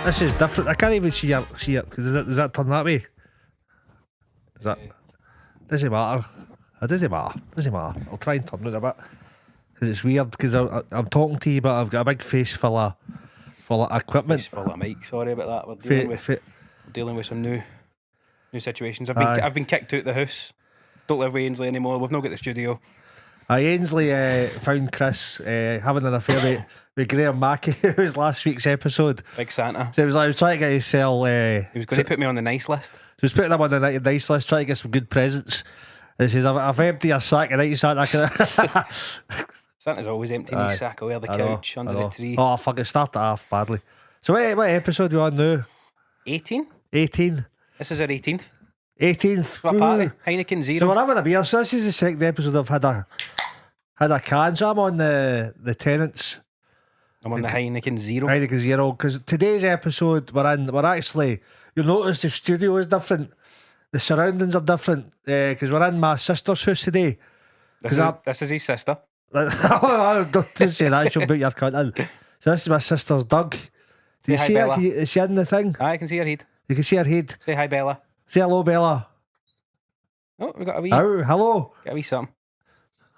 This is different. I can't even see it. Does that turn that way? Does that? Doesn't matter. It doesn't matter. Doesn't matter. I'll try and turn it a bit because it's weird. Because I'm talking to you, but I've got a big face full of equipment. Face full of mic. Sorry about that. We're dealing with some new situations. I've been kicked out the house. Don't live with Ainsley anymore. We've not got the studio. Ainsley found Chris having an affair with Graham Mackey, who was last week's episode. Big Santa. So I was trying to get his sell. He was going to put me on the nice list. So he was putting him on the nice list, trying to get some good presents. And he says, I've emptied a sack of nice Santa. Santa's always emptying his sack away on the couch, under the tree. Oh, fuck, it started off badly. So what episode are we on now? 18? 18. This is our 18th. 18th. What party? Heineken Zero. So we're having a beer. So this is the second episode I've had a can. So I'm on the Tenants. I'm on the Heineken Zero. Heineken Zero. Because today's episode we're actually, you'll notice the studio is different. The surroundings are different. Because we're in my sister's house today. This is his sister. Don't say that. She'll boot your cunt in. So this is my sister's Doug. Do you Say hi, see her? Bella. Is she in the thing? I can see her head. You can see her head. Say hi, Bella. Say hello, Bella. Oh, we got a wee. Oh, hello. Got a wee something.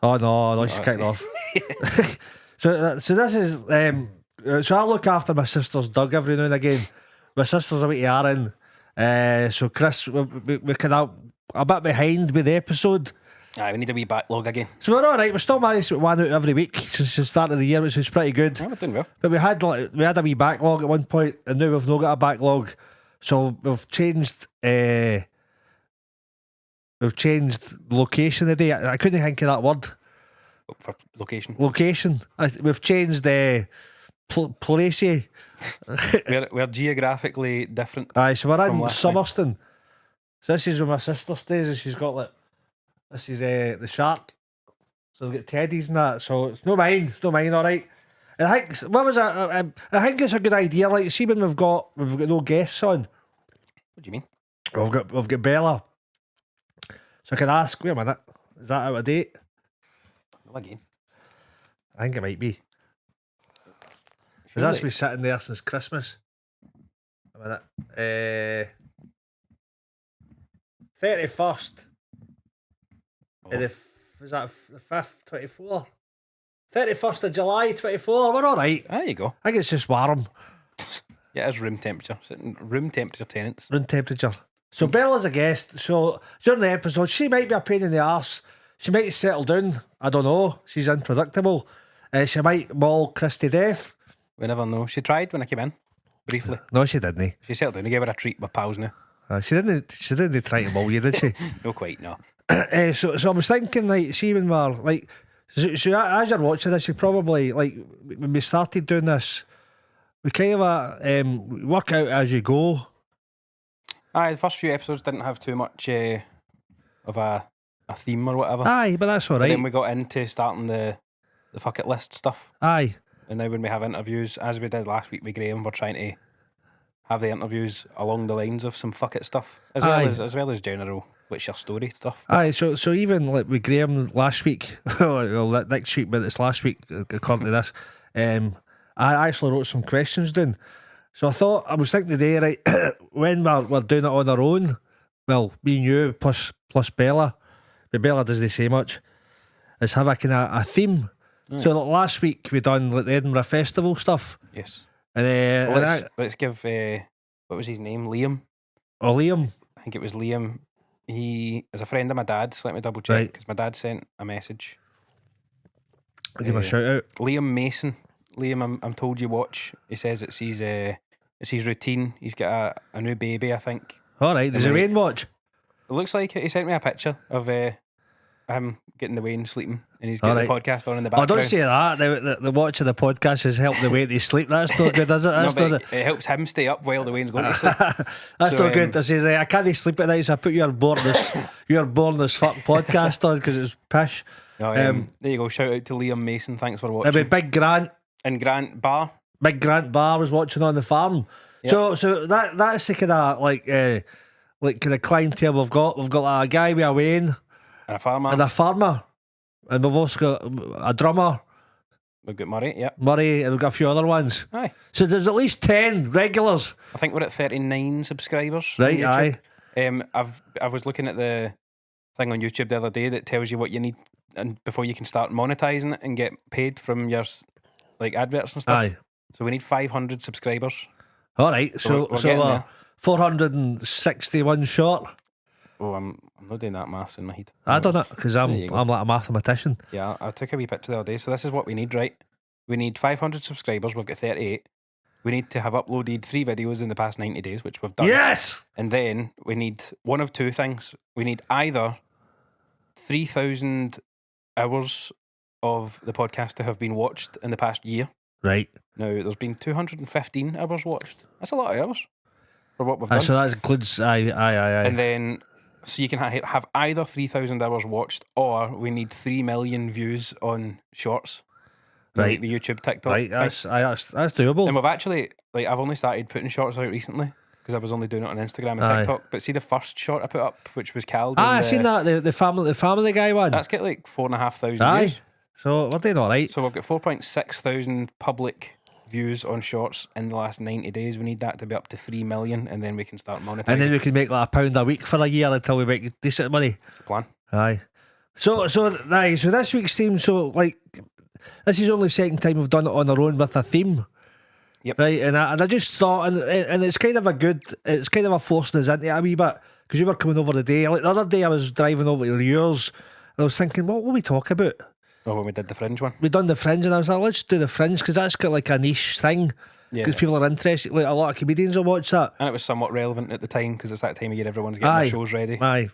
Oh no, she's kicked off. So this is so I look after my sister's Doug every now and again. My sister's away to Aaron. So Chris, we kind of a bit behind with the episode. Aye, we need a wee backlog again. So we're all right. We're still managed to one out every week since the start of the year, which is pretty good. Yeah, we're doing well. But we had a wee backlog at one point, and now we've not got a backlog. So we've changed. We've changed location today. I couldn't think of that word. For location. Location. We've changed place. We're geographically different. Aye, so we're in last time. Summerston. So this is where my sister stays, and she's got this is the shark. So we've got teddies and that. So it's no mine. It's no mine. All right. And I think what was that? I think it's a good idea. Like, see when we've got no guests on. What do you mean? We've got Bella. So I can ask. Wait a minute. Is that out of date? Well, again. I think it might be. Because that's been sitting there since Christmas. A minute. 31st. Was that the 5th, 24? 31st of July, 24. We're all right. There you go. I think it's just warm. Yeah, it's room temperature. Room temperature tenants. Room temperature. So Bella's a guest. So during the episode, she might be a pain in the arse. She might settle down. I don't know. She's unpredictable. She might maul Chris to death. We never know. She tried when I came in, briefly. No, she didn't. She settled down. I gave her a treat with pals now. She didn't try to maul you, did she? No, quite, no. So I was thinking, like, see when we're like, so as you're watching this, you probably like when we started doing this, we kind of work out as you go. Aye, the first few episodes didn't have too much of a theme or whatever. Aye, but that's all right. And then we got into starting the fuck it list stuff. Aye. And now when we have interviews, as we did last week with Graham, we're trying to have the interviews along the lines of some fuck it stuff, as well as general what's your story stuff. Aye, so even like with Graham last week, well next week, but it's last week according to this. I actually wrote some questions down. So I was thinking today, right, when we're doing it on our own, well, me and you plus Bella, but Bella doesn't say much, is have a kind of a theme. So like last week we done like the Edinburgh Festival stuff. Yes. And let's give what was his name? Liam. Oh, Liam. I think it was Liam. He is a friend of my dad's. Let me double check because my dad sent a message. I'll give him a shout out. Liam Mason. Liam, I'm told you watch. He says it's his routine. He's got a new baby, I think. All right. Does Wayne watch? It looks like it. He sent me a picture of him getting the Wayne sleeping, and he's got the podcast on in the background. Oh, don't say that. The watching the podcast has helped the Wayne to sleep. That's not good, is it? That's it helps him stay up while the Wayne's going to sleep. That's not good. I says I can't sleep at night, so I put your boring as fuck podcast on because it's pish. No, there you go. Shout out to Liam Mason. Thanks for watching. It'll be Big Grant. And Grant Barr. Big Grant Barr was watching on the farm. Yep. So that's the kind of like kind of clientele we've got. We've got a guy with a Wayne and a farmer. And we've also got a drummer We've got Murray, yeah. Murray, and we've got a few other ones. Aye. So there's at least 10 regulars. I think we're at 39 subscribers. on Right, YouTube. aye. I was looking at the thing on YouTube the other day that tells you what you need and before you can start monetizing it and get paid from your like adverts and stuff. Aye. So we need 500 subscribers. All right, so we're getting we're there. 461 short. Oh, I'm not doing that maths in my head. I don't know, because There you go. I'm like a mathematician. Yeah, I took a wee picture the other day. So this is what we need, right? We need 500 subscribers. We've got 38. We need to have uploaded 3 videos in the past 90 days, which we've done. Yes! And then we need one of two things. We need either 3,000 hours of the podcast to have been watched in the past year. Right. Now, there's been 215 hours watched. That's a lot of hours for what we've done. So that includes, aye. And then, so you can have either 3,000 hours watched or we need 3 million views on shorts. Right. The YouTube, TikTok. Right, thing. that's doable. And we've actually, like, I've only started putting shorts out recently because I was only doing it on Instagram and Aye. TikTok. But see the first short I put up, which was Cal. I seen that, the family guy one. That's got like 4,500 Aye. views. So we're doing all right. So we've got 4.6 thousand public views on shorts in the last 90 days. We need that to be up to 3 million and then we can start monetizing. And then we can make like £1 a week for a year until we make decent money. That's the plan. Aye. So this week's theme, so like, this is only the second time we've done it on our own with a theme. Yep. Right, and I just thought, and it's kind of a forcing us into it a wee bit, because you were coming over the day. Like the other day I was driving over to yours, and I was thinking, what will we talk about? Oh, when we did the Fringe one. We done the Fringe, and I was like, let's do the Fringe, because that's got like a niche thing, Yeah. because people are interested, like a lot of comedians will watch that. And it was somewhat relevant at the time because it's that time of year everyone's getting Aye. their shows ready. Aye.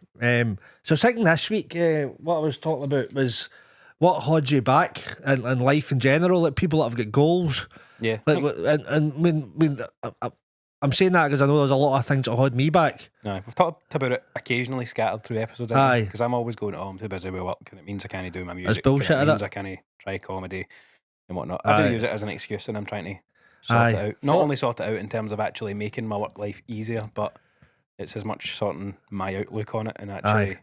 So thinking this week, what I was talking about was what holds you back in life in general, like people that have got goals. Yeah. Like, I'm saying that because I know there's a lot of things that hold me back. Aye. We've talked about it occasionally scattered through episodes. Aye. Because I'm always going, I'm too busy with work and it means I can't do my music. bullshit, and it innit? means I can't try comedy and whatnot. I Aye. do use it as an excuse and I'm trying to sort Aye. it out. Not So- only sort it out in terms of actually making my work life easier, but it's as much sorting my outlook on it and actually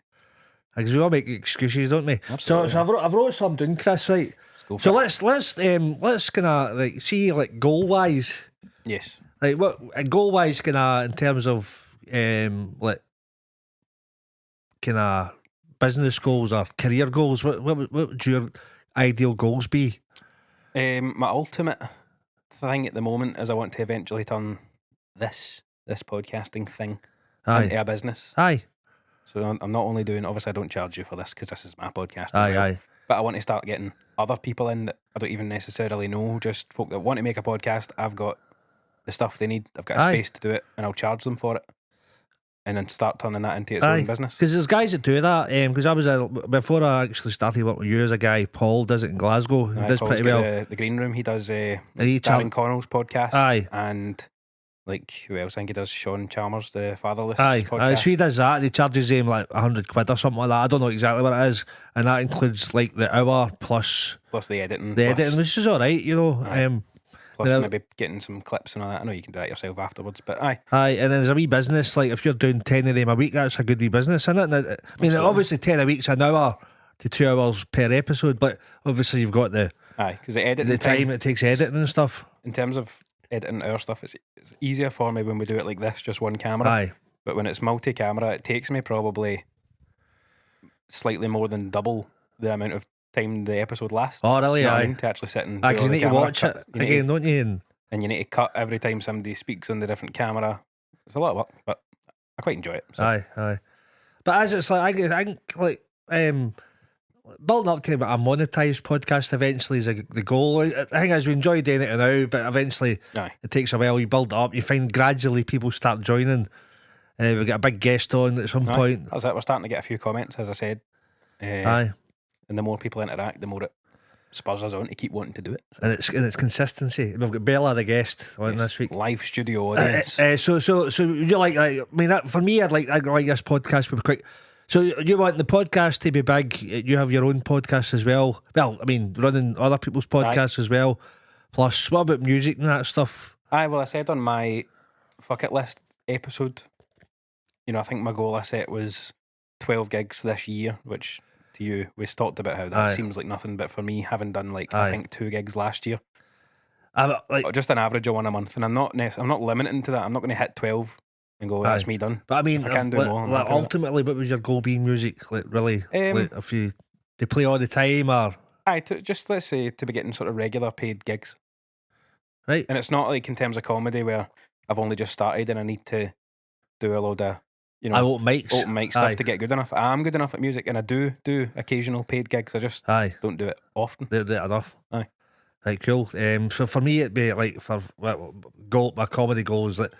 Because we all make excuses, don't we? Absolutely. So I've wrote something, Chris. Right. let's go for So it. let's kind of like see like goal wise, Yes. like what goal wise kind of in terms of like kind of business goals or career goals. What would your ideal goals be? My ultimate thing at the moment is I want to eventually turn this podcasting thing into Aye, a business. aye, So I'm not only doing, obviously I don't charge you for this because this is my podcast as aye, well, aye. but I want to start getting other people in that I don't even necessarily know, just folk that want to make a podcast. I've got the stuff they need, I've got a Aye. space to do it and I'll charge them for it and then start turning that into its Aye. own business. Because there's guys that do that. Because I was before I actually started working with you, there's a guy Paul does it in Glasgow. He Aye, does Paul's pretty got well. the Green Room, he does And he Darren Connell's podcast. Aye. And like who else? I think he does Sean Chalmers, the Fatherless Aye, podcast. so he does that. He charges him like £100 or something like that. I don't know exactly what it is, and that includes like the hour plus Plus the editing. the plus, editing, which is all right, you know. Aye. Plus Yeah. maybe getting some clips and all that. I know you can do that yourself afterwards, but aye. Aye, and then there's a wee business. Like if you're doing 10 of them a week, that's a good wee business, isn't it? And I mean, Absolutely. obviously 10 a week's an hour to 2 hours per episode, but obviously you've got the Aye, because the editing the time it takes editing and stuff. in terms of editing our stuff, it's easier for me when we do it like this, just one camera. Aye, But when it's multi-camera, it takes me probably slightly more than double the amount of time the episode lasts. Oh, really? You know what I Aye. mean? To actually sit and do because all you the need to camera watch cut. it You need again, to- don't you? and you need to cut every time somebody speaks on the different camera. It's a lot of work, but I quite enjoy it. So. Aye. But as it's like, I think like building up to a monetized podcast eventually is the goal. I think as we enjoy doing it now, but eventually Aye. it takes a while. You build it up, you find gradually people start joining. We get a big guest on at some Aye. point. That's it. We're starting to get a few comments, as I said. Aye, And the more people interact, the more it spurs us on to keep wanting to do it. and it's consistency. We've got Bella the guest on this week. Live studio audience. So you like? I mean, for me, I'd like this podcast to be quick. So you want the podcast to be big? You have your own podcast as well. Well, I mean, running other people's podcasts as well. Plus, what about music and that stuff? Aye, well, I said on my Fuck It List episode, you know, I think my goal I set was 12 gigs this year, which to you, we talked about how that Aye. seems like nothing, but for me, having done like Aye. I think 2 gigs last year, like, just an average of one a month, and I'm not limiting to that. I'm not going to hit 12 and go, that's Aye. me done. but I mean, If I can do like, more, I'm like, happy with it. ultimately, what was your goal being music? Like, really, Um, like, if you to play all the time or Aye, just let's say to be getting sort of regular paid gigs. right? And it's not like in terms of comedy where I've only just started and I need to do a load of, you I know, open mics, open mic stuff Aye. to get good enough. I am good enough at music, and I do occasional paid gigs. I just Aye, don't do it often. they're enough. Aye. Right, cool. So for me, it'd be like my comedy goal is like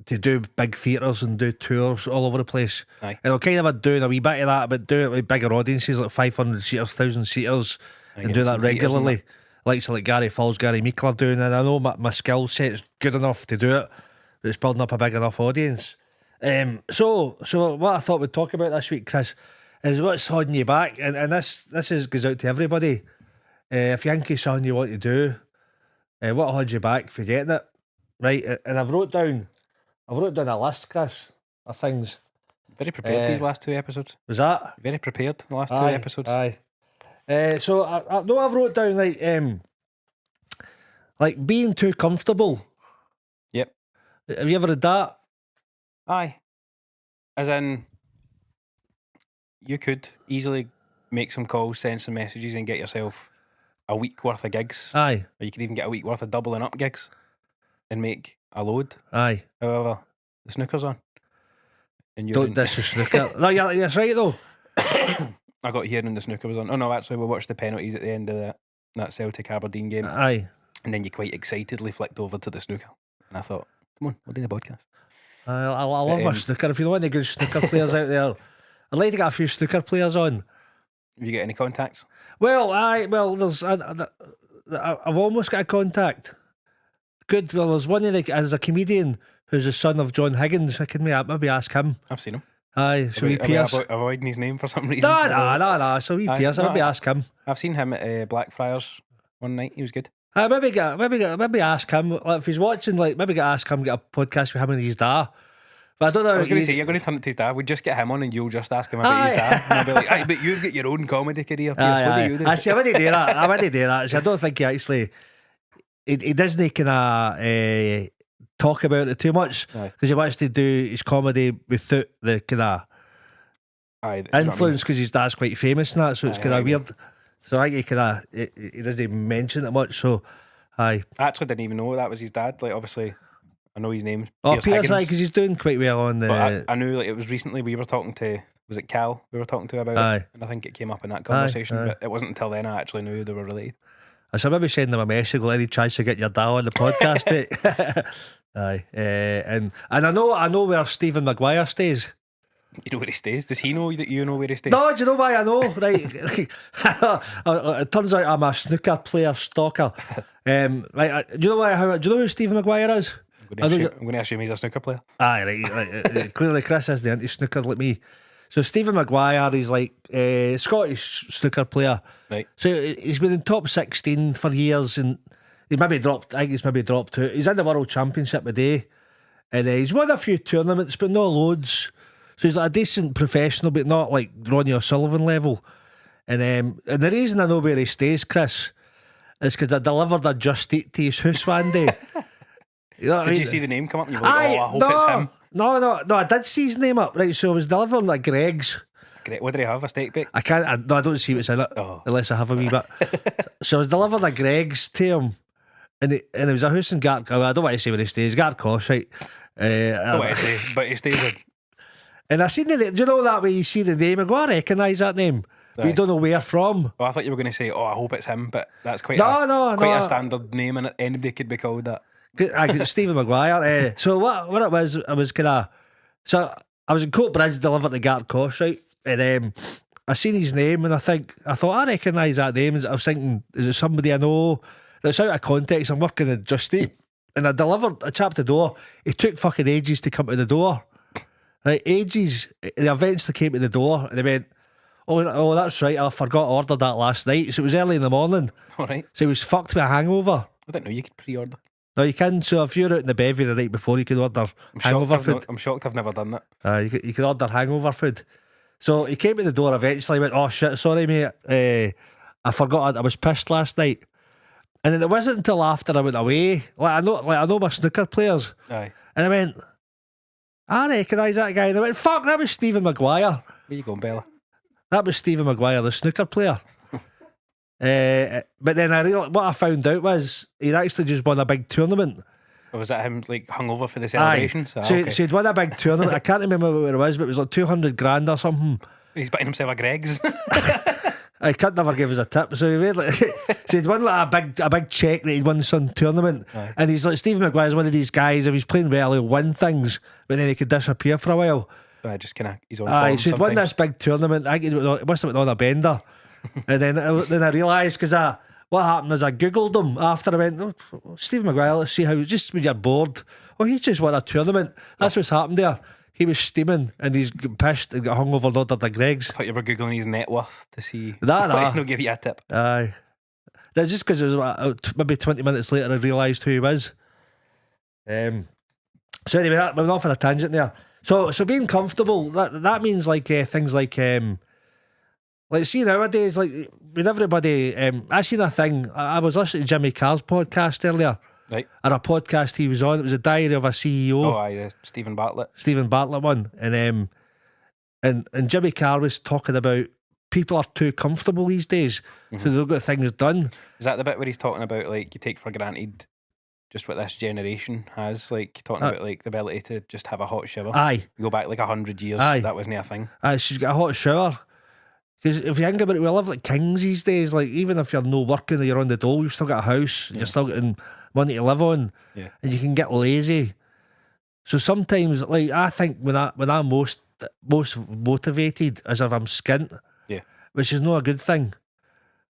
to do big theatres and do tours all over the place. Aye. And I'm kind of doing a wee bit of that, but do it with bigger audiences, like 500 seaters, 1,000 seaters, Aye, and getting do some that theatres and regularly. Like Gary Falls, Gary Meikle are doing, and I know my skill set's good enough to do it, but it's building up a big enough audience. So what I thought we'd talk about this week, Chris, is what's holding you back, and this goes out to everybody. If you think of something you want to do, what holds you back for getting it, right? And I've wrote down a list, Chris, of things. Very prepared these last 2 episodes. Was that? Very prepared the last 2 Aye, episodes. Aye. So I know I've wrote down like being too comfortable. Yep. Have you ever had that? Aye. As in, you could easily make some calls, send some messages, and get yourself a week worth of gigs. Aye, Or you could even get a week worth of doubling up gigs and make a load. aye. However, the snooker's on. And you're Don't in- diss the snooker. No, you're right though. I got here and the snooker was on. Oh no, actually we watched the penalties at the end of that Celtic Aberdeen game, Aye. and then you quite excitedly flicked over to the snooker, and I thought, come on, we'll do the podcast. I love my snooker. If you know any good snooker players out there, I'd like to get a few snooker players on. Have you got any contacts? Well, there's I've almost got a contact. Good. Well, there's one as a comedian who's the son of John Higgins. I can maybe ask him. I've seen him. Aye, so he Pierce. Avoiding his name for some reason. Nah. So he Aye, Pierce. no, Maybe ask him. I've seen him at Blackfriars one night. He was good. Maybe ask him like, if he's watching. Like maybe ask him, get a podcast with him and his dad. But I don't know. I was going to say, you're going to turn it to his dad. We just get him on and you'll just ask him about his dad. And I'll be like, aye, but you've got your own comedy career, Pierce. What do you do? I see. I wouldn't do that. I wouldn't do that. See, I don't think he actually. He doesn't kind of talk about it too much because he wants to do his comedy without the kind of influence because his dad's quite famous and that, so it's kind of weird. So I think he kind of he doesn't even mention it much. So aye, I actually didn't even know that was his dad. Like obviously, I know his name. Pierce, because he's doing quite well on the. But I knew like it was recently we were talking to. Was it Cal we were talking to about it? And I think it came up in that conversation. But it wasn't until then I actually knew they were related. So maybe send them a message. Any chance to get your dad on the podcast, mate? Aye, and I know where Stephen Maguire stays. You know where he stays? Does he know that you know where he stays? No, do you know why I know? Right, it turns out I'm a snooker player stalker. Right, do you know why? Do you know who Stephen Maguire is? I'm going to assume he's a snooker player. Aye, right. Clearly, Chris is the anti-snooker like me. So Stephen Maguire, he's like a Scottish snooker player. Right. So he's been in top 16 for years, and he maybe dropped. I think he's maybe dropped out. He's in the World Championship today, and he's won a few tournaments, but not loads. So he's like a decent professional, but not like Ronnie O'Sullivan level. And the reason I know where he stays, Chris, is because I delivered a Just Eat to his house one day. You know what Did I mean? you see the name come up? And you were like, I hope it's him. No, I did see his name up, right? So I was delivering at Greg's. Great. What did he have? A steak bake? I don't see what's in it unless I have a wee bit. So I was delivering at Greg's to him, and it was a house in Gartcosh. I don't want to say where he stays, Gartcosh, right? I don't want to say, but he stays in. And I seen the name. Do you know that way you see the name? I go, I recognise that name. But you don't know where from. Well, I thought you were going to say, I hope it's him, but that's quite a standard name, and anybody could be called that. Stephen Maguire. So what it was, I was kind of. So I was in Coatbridge delivering to Gartcosh, right? And I seen his name, and I thought I recognise that name. And I was thinking, is it somebody I know? That's out of context. I'm working at Just Eat, and I delivered a chap to the door. He took fucking ages to come to the door. Right, ages. The eventually came to the door, and they went, "Oh, that's right. I forgot to order that last night." So it was early in the morning. All right. So he was fucked with a hangover. I didn't know you could pre-order. No, you can. So if you're out in the bevy the night before, you can order hangover food. I'm shocked I've never done that. You can order hangover food. So he came to the door eventually, went, "Oh shit, sorry mate, I forgot, I was pissed last night." And then it wasn't until after I went away, I know my snooker players, Aye. and I went, "I recognise that guy." And I went, "Fuck, that was Stephen Maguire. Where you going, Bella? That was Stephen Maguire, the snooker player." But then what I found out was he'd actually just won a big tournament. Or was that him like hungover for the Aye. celebrations? So he'd won a big tournament. I can't remember what it was, but it was like 200 grand or something. He's buying himself a Greg's. I could never give us a tip, so he made like, so he'd won like a big check that he'd won some tournament. Aye. And he's like, Stephen Maguire's one of these guys, if he's playing well, he'll win things, but then he could disappear for a while. Just kind of his own Aye, form so he'd won sometimes. this big tournament. I think it must have been on a bender. And then I realised, because what happened is I googled him after I went, "Oh, Stephen Maguire, let's see how, just when you're bored, oh, he's just won a tournament." That's what's happened there. He was steaming and he's got pissed and got hungover and ordered the Greg's. I thought you were googling his net worth to see. Nah. He's not give you a tip. Aye. That's just because it was maybe 20 minutes later I realised who he was. So anyway, we're off on a tangent there. So being comfortable, that means like things like see nowadays, like with everybody, I seen a thing. I was listening to Jimmy Carr's podcast earlier, Right. or a podcast he was on. It was a Diary of a CEO. Oh, aye, the Stephen Bartlett. Stephen Bartlett one, and Jimmy Carr was talking about people are too comfortable these days, so they've got things done. Is that the bit where he's talking about like you take for granted just what this generation has? Like talking about like the ability to just have a hot shower. Aye, You go back like 100 years, Aye. that wasn't a thing. she's got a hot shower. Because if you think about it, we live like kings these days. Like even if you're no working or you're on the dole, you've still got a house. You're still getting money to live on, Yeah. and you can get lazy. So sometimes, like I think when I'm most motivated, as if I'm skint. Yeah. Which is not a good thing.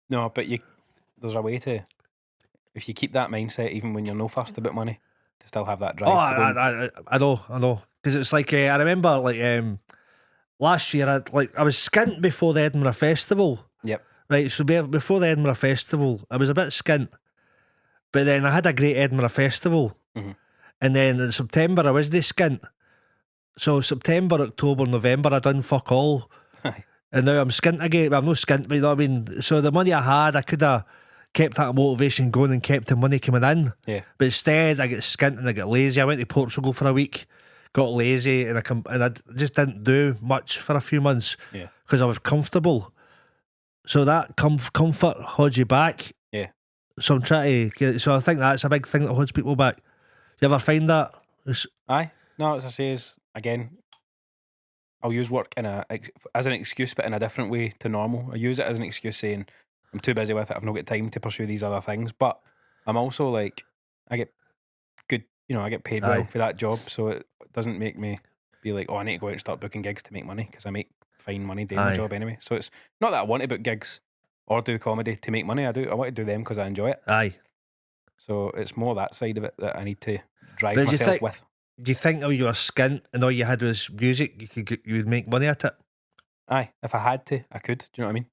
No, but there's a way to, if you keep that mindset, even when you're no fussed about money, to still have that drive. Oh, to go and- I know. Because it's like I remember like last year I was skint before the Edinburgh Festival. Yep. Right, so before the Edinburgh Festival, I was a bit skint, but then I had a great Edinburgh Festival, and then in September I was the skint. So September, October, November I done fuck all, Aye. and now I'm skint again. Well, I'm no skint, but you know what I mean. So the money I had, I could have kept that motivation going and kept the money coming in. Yeah. But instead, I get skint and I get lazy. I went to Portugal for a week, got lazy, and I just didn't do much for a few months Yeah. because I was comfortable. So that comfort holds you back. Yeah. So I'm trying to get. So I think that's a big thing that holds people back. You ever find that? Aye. No, as I say, is again, I'll use work as an excuse, but in a different way to normal. I use it as an excuse saying, I'm too busy with it, I've not got time to pursue these other things. But I'm also like, I get good, I get paid well Aye. for that job. So it doesn't make me be like, oh, I need to go out and start booking gigs to make money, because I make fine money doing Aye. the job anyway. So it's not that I want to book gigs or do comedy to make money. I want to do them because I enjoy it. Aye. So it's more that side of it that I need to drive But do you myself think- with. Do you think you were skint and all you had was music, you would make money at it? Aye, if I had to, I could. Do you know what I mean?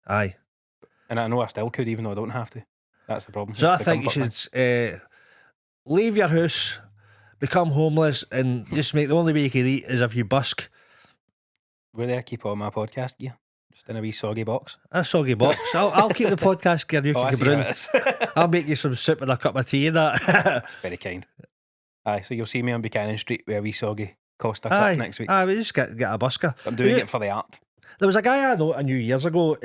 Aye. And I know I still could, even though I don't have to. That's the problem. So I It's the think you comfort thing. should leave your house, become homeless, and just make the only way you can eat is if you busk. Where do I keep all my podcast gear? Just in a wee soggy box. A soggy box. I'll keep the podcast gear. You Oh, I can see how brew. it is. I'll make you some soup and a cup of tea and that. That's very kind. Aye, so you'll see me on Buchanan Street with a wee soggy Costa cup next week. Aye, we just get a busker. I'm doing Yeah. it for the art. There was a guy I knew years ago,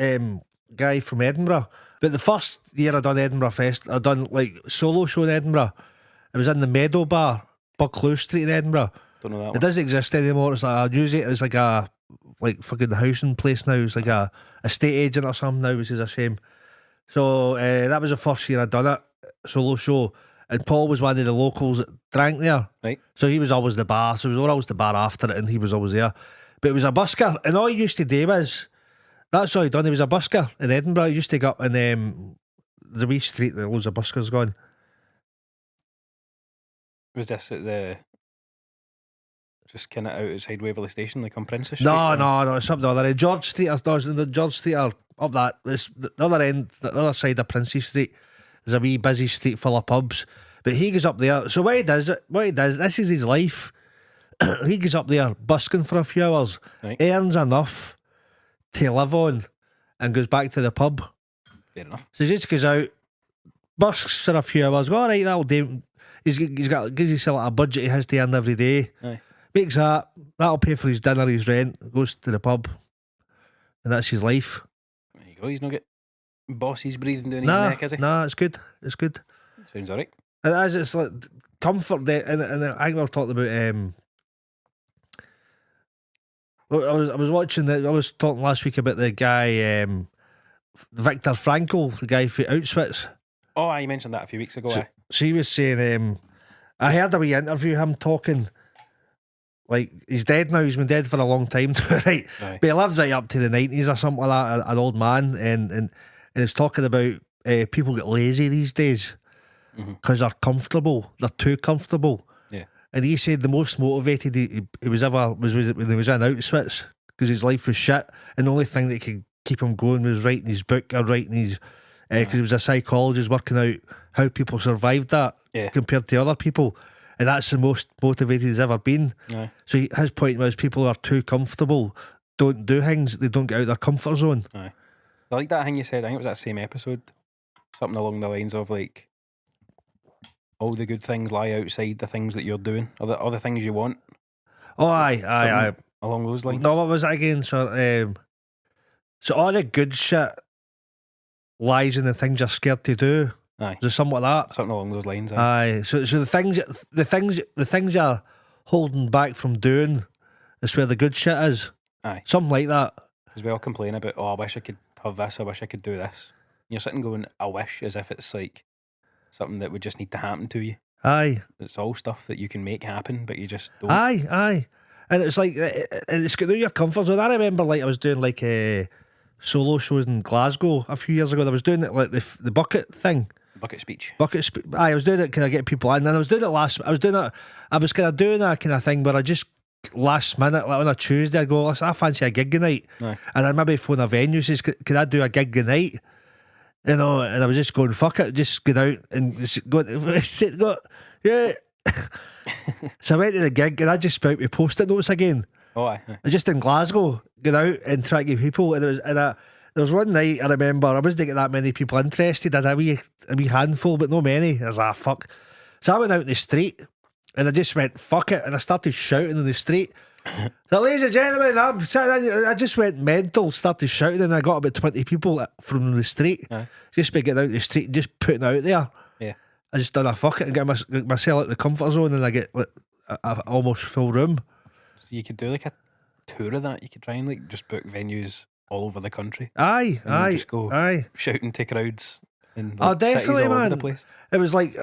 guy from Edinburgh. But the first year I done Edinburgh Fest, I done like solo show in Edinburgh. It was in the Meadow Bar, Buccleuch Street in Edinburgh. Don't know that It one. doesn't exist anymore. It's like I use it as like a fucking housing place now. It's like a estate agent or something now, which is a shame. So that was the first year I'd done it, solo show. And Paul was one of the locals that drank there. Right. So he was always the bar. So we were always the bar after it, and he was always there. But it was a busker, and all he used to do was, that's all he done. He was a busker in Edinburgh. He used to go up in the wee street that loads of buskers gone. Was this at the... Just kind of outside Waverley Station, like on Princess Street? No, it's up the other end. George Street, the George Street or up that. It's the other end, the other side of Princess Street. There's a wee busy street full of pubs. But he goes up there. So what he does, this is his life. He goes up there busking for a few hours, Right. earns enough to live on and goes back to the pub. Fair enough. So he just goes out, busks for a few hours, go, all right, that'll do. Gives himself a budget he has to earn every day. Aye. Makes that'll pay for his dinner, his rent, goes to the pub. And that's his life. There you go. He's not got bosses breathing down his Nah, neck, is he? nah, it's good. It's good. Sounds alright. And as it's like comfort, and I think we were talking about. Well, I was watching. I was talking last week about the guy, Viktor Frankl, the guy for Auschwitz. Oh, you mentioned that a few weeks ago. So he was saying, I heard a wee interview him talking. Like, he's dead now. He's been dead for a long time, right? Aye. But he lives right up to the 90s or something like that. An old man, and he's talking about people get lazy these days because they're comfortable. They're too comfortable. Yeah. And he said the most motivated he was ever was when he was in Auschwitz, because his life was shit, and the only thing that could keep him going was writing his book or writing his because he was a psychologist working out how people survived that compared to other people, and that's the most motivated he's ever been. Aye. So his point was people who are too comfortable don't do things, they don't get out of their comfort zone. Aye. I like that thing you said. I think it was that same episode. Something along the lines of like, all the good things lie outside the things that you're doing, or the things you want. Oh, aye. Along those lines. No, what was that again? So all the good shit lies in the things you're scared to do. Aye. Is there something like that? Something along those lines. Aye. Aye. So the things you're holding back from doing is where the good shit is. Aye. Something like that. Because we all complain about, oh, I wish I could have this, I wish I could do this. And you're sitting going, I wish, as if it's like something that would just need to happen to you. Aye. It's all stuff that you can make happen, but you just don't. Aye. And it's like, and it's getting out of your comfort zone. I remember like I was doing like solo shows in Glasgow a few years ago. I was doing it like the bucket thing. Bucket speech. I was doing it, can I get people in? And I was doing it I was kind of doing that kind of thing where I just last minute, like on a Tuesday, I go, listen, I fancy a gig tonight. Aye. And I maybe phone a venue, says, can I do a gig tonight? You know, and I was just going, fuck it, just get out and just go, yeah. So I went to the gig and I just spoke with post-it notes again. Oh, aye. I just in Glasgow, get out and try to get people. And there was one night I remember I wasn't getting that many people interested. I had a wee handful, but no many. I was like, fuck. So I went out in the street and I just went, fuck it. And I started shouting in the street. So, ladies and gentlemen, I'm sitting in, I just went mental, started shouting, and I got about 20 people from the street. Aye. Just by getting out the street and just putting it out there. Yeah. I just done a fuck it and get myself out of the comfort zone, and I get like a almost full room. So you could do like a tour of that. You could try and like just book venues all over the country. Aye. Just go shouting to crowds in like, Oh, definitely, cities all man. over the place. It was like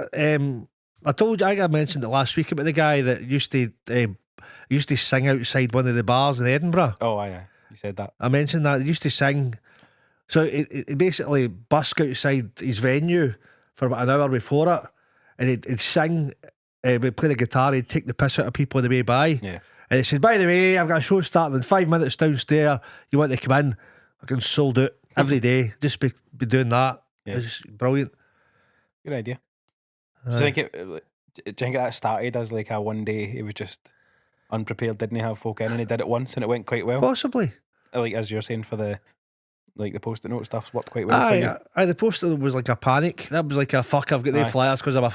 I told you, I think I mentioned it last week about the guy that used to sing outside one of the bars in Edinburgh. Oh, aye. You said that. I mentioned that. He used to sing. So it basically busk outside his venue for about an hour before it, and he'd sing, he'd play the guitar, he'd take the piss out of people on the way by. Yeah. And he said, by the way, I've got a show starting in 5 minutes downstairs. You want to come in? I can sold out every day. Just be doing that. Yeah. It's just brilliant. Good idea. Do you think that started as like a one day he was just unprepared, didn't he have folk in, and he did it once and it went quite well? Possibly. Like as you're saying for the post-it note stuff's worked quite well for you. Aye, the poster was like a panic. That was like a fuck, I've got the flyers because I'm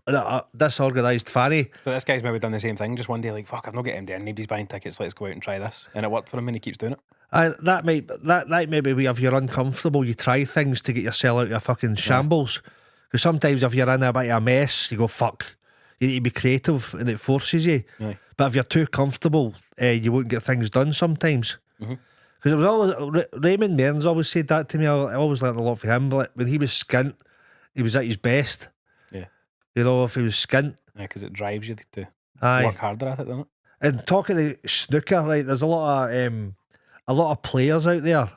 a disorganised fanny. So this guy's maybe done the same thing, just one day like, fuck, I've not got MD in, nobody's buying tickets, let's go out and try this. And it worked for him and he keeps doing it. That might be if you're uncomfortable, you try things to get yourself out of a fucking shambles. Because sometimes if you're in a bit of a mess, you go, fuck. You need to be creative and it forces you. Aye. But if you're too comfortable, you won't get things done sometimes. Because it was always Raymond Mearns always said that to me. I always learned a lot from him. But when he was skint, he was at his best. Yeah. You know, if he was skint. Yeah, because it drives you to Aye. work harder at it, doesn't it? And talking to snooker, right, there's a lot of players out there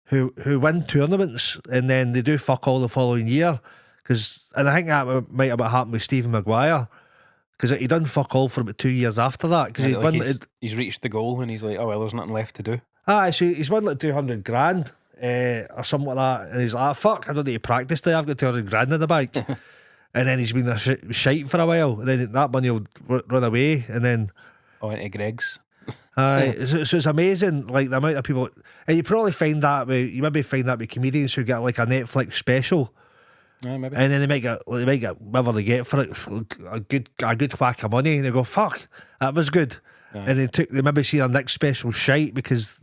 who win tournaments and then they do fuck all the following year. And I think that might have happened with Stephen Maguire. Because he done fuck all for about 2 years after that. Because he's reached the goal and he's like, oh well, there's nothing left to do. Aye, so he's won like 200 grand or something like that. And he's like, fuck, I don't need to practice today, I've got 200 grand in the bank. And then he's been a shite for a while. And then that money will run away. And then... Oh, into Greg's. Aye, so it's amazing, like the amount of people, and you probably find that you maybe find that with comedians who get like a Netflix special, Maybe. and then they might get whatever they get for it, a good whack of money, and they go, "Fuck, that was good," and they maybe see their next special shite because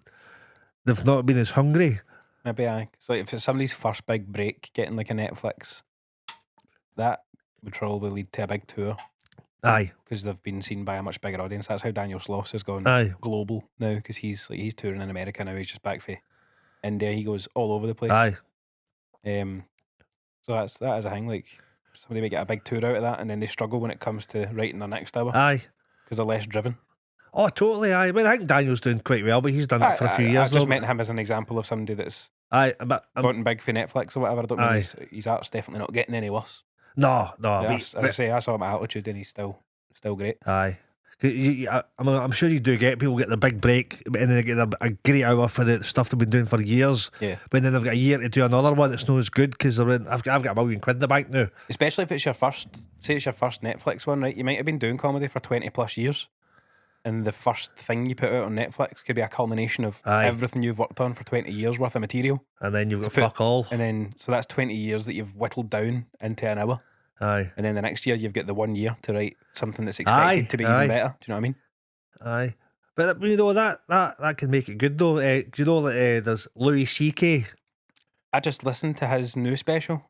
they've not been as hungry. Maybe it's like if it's somebody's first big break, getting like a Netflix, that would probably lead to a big tour. Aye, because they've been seen by a much bigger audience. That's how Daniel Sloss has gone global now, because he's touring in America now. He's just back for India. He goes all over the place. Aye. So that is a thing. Like somebody may get a big tour out of that, and then they struggle when it comes to writing their next album. Aye. Because they're less driven. Oh, totally. Aye. I mean, I think Daniel's doing quite well, but he's done it for a few years. I just meant him as an example of somebody that's gotten big for Netflix or whatever. I don't mean his art's definitely not getting any worse. No. As I say, I saw him at Altitude, and he's still great. Aye. I'm sure you do get people get the big break and then they get a great hour for the stuff they've been doing for years. Yeah. But then they've got a year to do another one that's not as good because I've got £1 million in the bank now. Especially if it's your first Netflix one, right? You might have been doing comedy for 20 plus years, and the first thing you put out on Netflix could be a culmination of everything you've worked on for 20 years worth of material. And then you've got fuck all. And then, so that's 20 years that you've whittled down into an hour. Aye. And then the next year you've got the 1 year to write something that's expected to be even better. Do you know what I mean? Aye. But you know that can make it good though. Do you know that there's Louis C.K.? I just listened to his new special.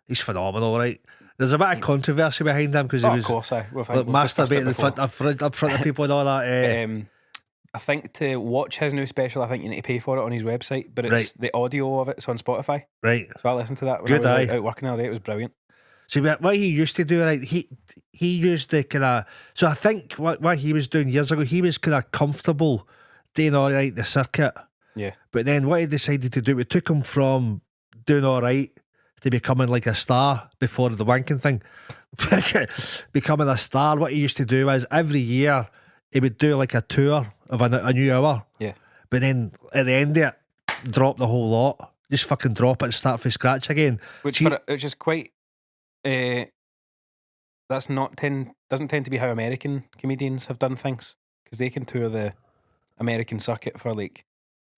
He's phenomenal, right? There's a bit of controversy behind him because he was, of course, masturbating in front of people and all that. I think to watch his new special, I think you need to pay for it on his website, but it's the audio of it's on Spotify. Right. So I listened to that when I was out working all day. It was brilliant. See, what he used to do, right? He used the kind of. So I think what he was doing years ago, he was kind of comfortable doing all right the circuit. Yeah. But then what he decided to do, it took him from doing all right to becoming like a star before the wanking thing. Becoming a star. What he used to do is every year he would do like a tour of a new hour. Yeah. But then at the end of it, drop the whole lot. Just fucking drop it and start from scratch again. Which is quite. That's doesn't tend to be how American comedians have done things, because they can tour the American circuit for like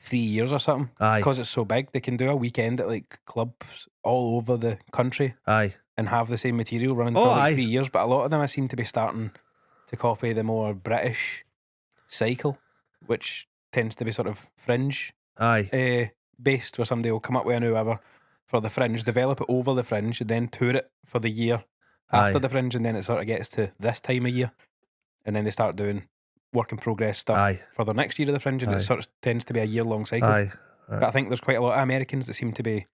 3 years or something. Aye. Because it's so big, they can do a weekend at like clubs all over the country. Aye. And have the same material running for 3 years. But a lot of them I seem to be starting to copy the more British cycle, which tends to be sort of fringe based, where somebody will come up with a new hour for the fringe, develop it over the fringe, and then tour it for the year after the fringe, and then it sort of gets to this time of year, and then they start doing work in progress stuff for the next year of the fringe, and it sort of tends to be a year-long cycle. But I think there's quite a lot of Americans that seem to be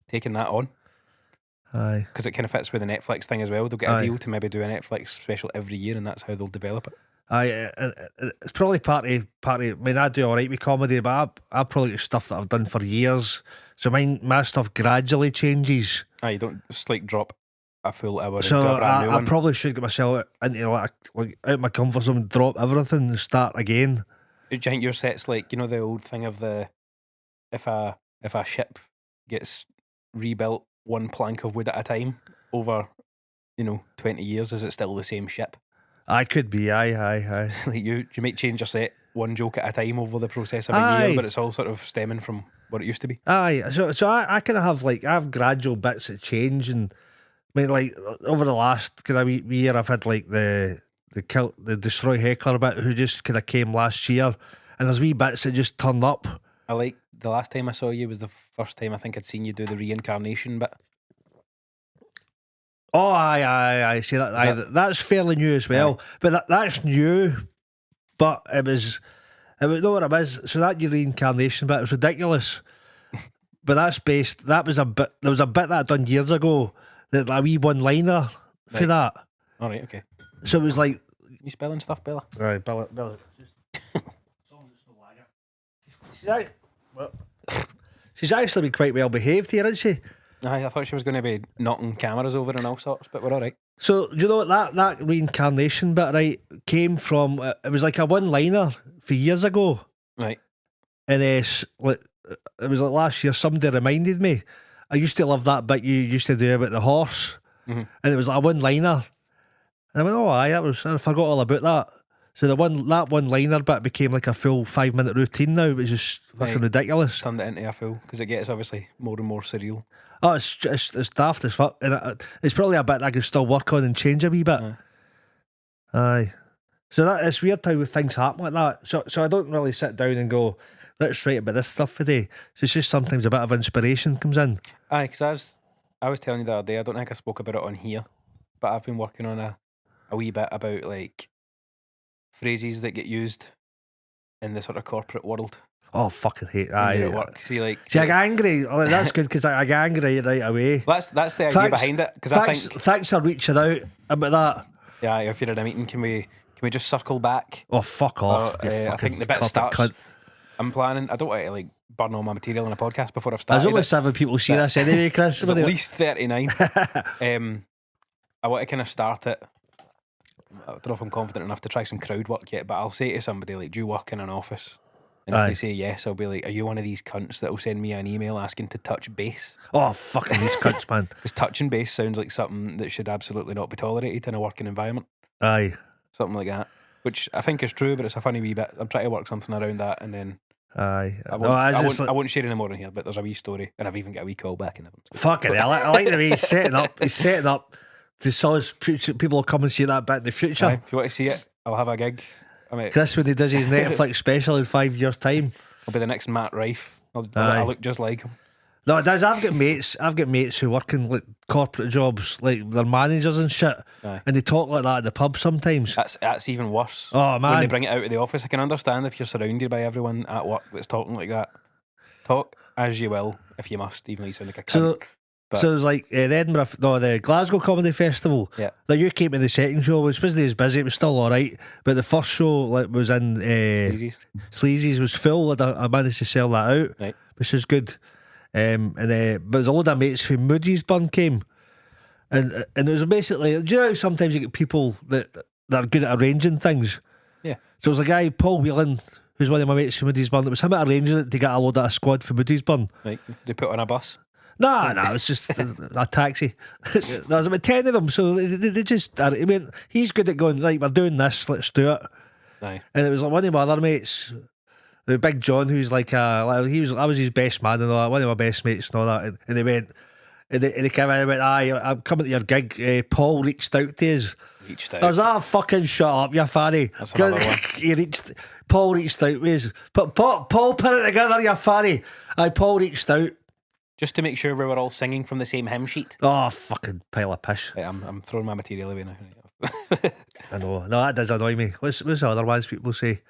taking that on. Because it kind of fits with the Netflix thing as well. They'll get a deal to maybe do a Netflix special every year, and that's how they'll develop it. It's probably part of. I mean, I do all right with comedy, but I probably do stuff that I've done for years. So my stuff gradually changes. You don't just like drop a full hour. So into a brand new I one. probably should get myself into like out of my comfort zone, drop everything, and start again. Do you think your set's like, you know, the old thing of the if a ship gets rebuilt one plank of wood at a time over, 20 years, is it still the same ship? I could be, aye. Like you might change your set one joke at a time over the process of a year, but it's all sort of stemming from what it used to be. Aye, so I kind of have I have gradual bits that change, and I mean, like over the last kind of year, I've had like the Destroy Heckler bit, who just kind of came last year, and there's wee bits that just turn up. I like the last time I saw you was the first time I think I'd seen you do the reincarnation bit. Oh, aye. See that? That's fairly new as well. But that's new. But it was know what it was. So that your reincarnation bit was ridiculous. But that's based. That was a bit. There was a bit that I'd done years ago. That a wee one-liner for that. All right. Okay. So it was like. You spelling stuff, Bella? Right, Bella. She's actually been quite well behaved here, isn't she? I thought she was going to be knocking cameras over and all sorts, but we're all right. So, do you know what that reincarnation bit, right, came from? It was like a one-liner for years ago. Right. And it was like last year, somebody reminded me. I used to love that bit you used to do about the horse. Mm-hmm. And it was like a one-liner. And I went, I forgot all about that. So that one liner bit became like a full 5-minute routine now. It was just fucking ridiculous. Turned it into a full because it gets obviously more and more surreal. Oh, it's daft as fuck, and it's probably a bit I can still work on and change a wee bit. Aye. So that it's weird how things happen like that. So I don't really sit down and go, let's write about this stuff today. So it's just sometimes a bit of inspiration comes in. Aye, because I was telling you the other day, I don't think I spoke about it on here, but I've been working on a wee bit about like phrases that get used in the sort of corporate world. Oh, fucking hate. When Aye. you're at work. See, I get angry. Oh, that's good because I get angry right away. That's the idea behind it. Because I think thanks for reaching out about that. Yeah, if you're in a meeting, can we just circle back? Oh, fuck off. I think the bit starts. Cunt. I'm planning. I don't want to like burn all my material in a podcast before I've started. There's only 7 people see this anyway, Chris. There's at least 39. I want to kind of start it. I don't know if I'm confident enough to try some crowd work yet, but I'll say to somebody like, "Do you work in an office?" And if they say yes, I'll be like, "Are you one of these cunts that will send me an email asking to touch base?" Oh, fucking these cunts, man. Because touching base sounds like something that should absolutely not be tolerated in a working environment. Aye. Something like that. Which I think is true, but it's a funny wee bit. I'm trying to work something around that, and then aye. I won't share any more in here, but there's a wee story, and I've even got a wee call back in it. Fucking hell, I like the way he's setting up. He's setting up to so people will come and see that bit in the future. Aye, if you want to see it, I'll have a gig. Chris, when he does his Netflix special in 5 years' time, I'll be the next Matt Rife. I'll look just like him. No, it does. I've got mates who work in like corporate jobs, like they're managers and shit, and they talk like that at the pub sometimes. That's even worse. Oh man, when they bring it out of the office, I can understand if you're surrounded by everyone at work that's talking like that. Talk as you will, if you must, even though you sound like a cunt. So it was like the Glasgow Comedy Festival. Yeah. Like you came to the second show, which wasn't as busy, it was still alright. But the first show was in Sleazy's was full. I managed to sell that out, right, which is good. But there's a load of mates from Moodiesburn came, and it was basically, do you know how sometimes you get people that are good at arranging things? Yeah. So there was a guy, Paul Whelan, who's one of my mates from Moodiesburn. It was him arranging it to get a load of a squad for Moodiesburn. Right. They put on a bus. Nah, it was just a taxi. There was about 10 of them, so they just, I mean, he's good at going, right, we're doing this, let's do it. Aye. And it was like one of my other mates, the Big John, who's like I was his best man and all that, one of my best mates and all that, and they went, and they came in and went, aye, I'm coming to your gig. Paul reached out to us. I was like, fucking shut up, you fanny. That's another one. Paul reached out to us. Paul put it together, you fanny. Aye, Paul reached out. Just to make sure we were all singing from the same hymn sheet. Oh, fucking pile of piss. Right, I'm throwing my material away now. I know. No, that does annoy me. What's the other ones people say?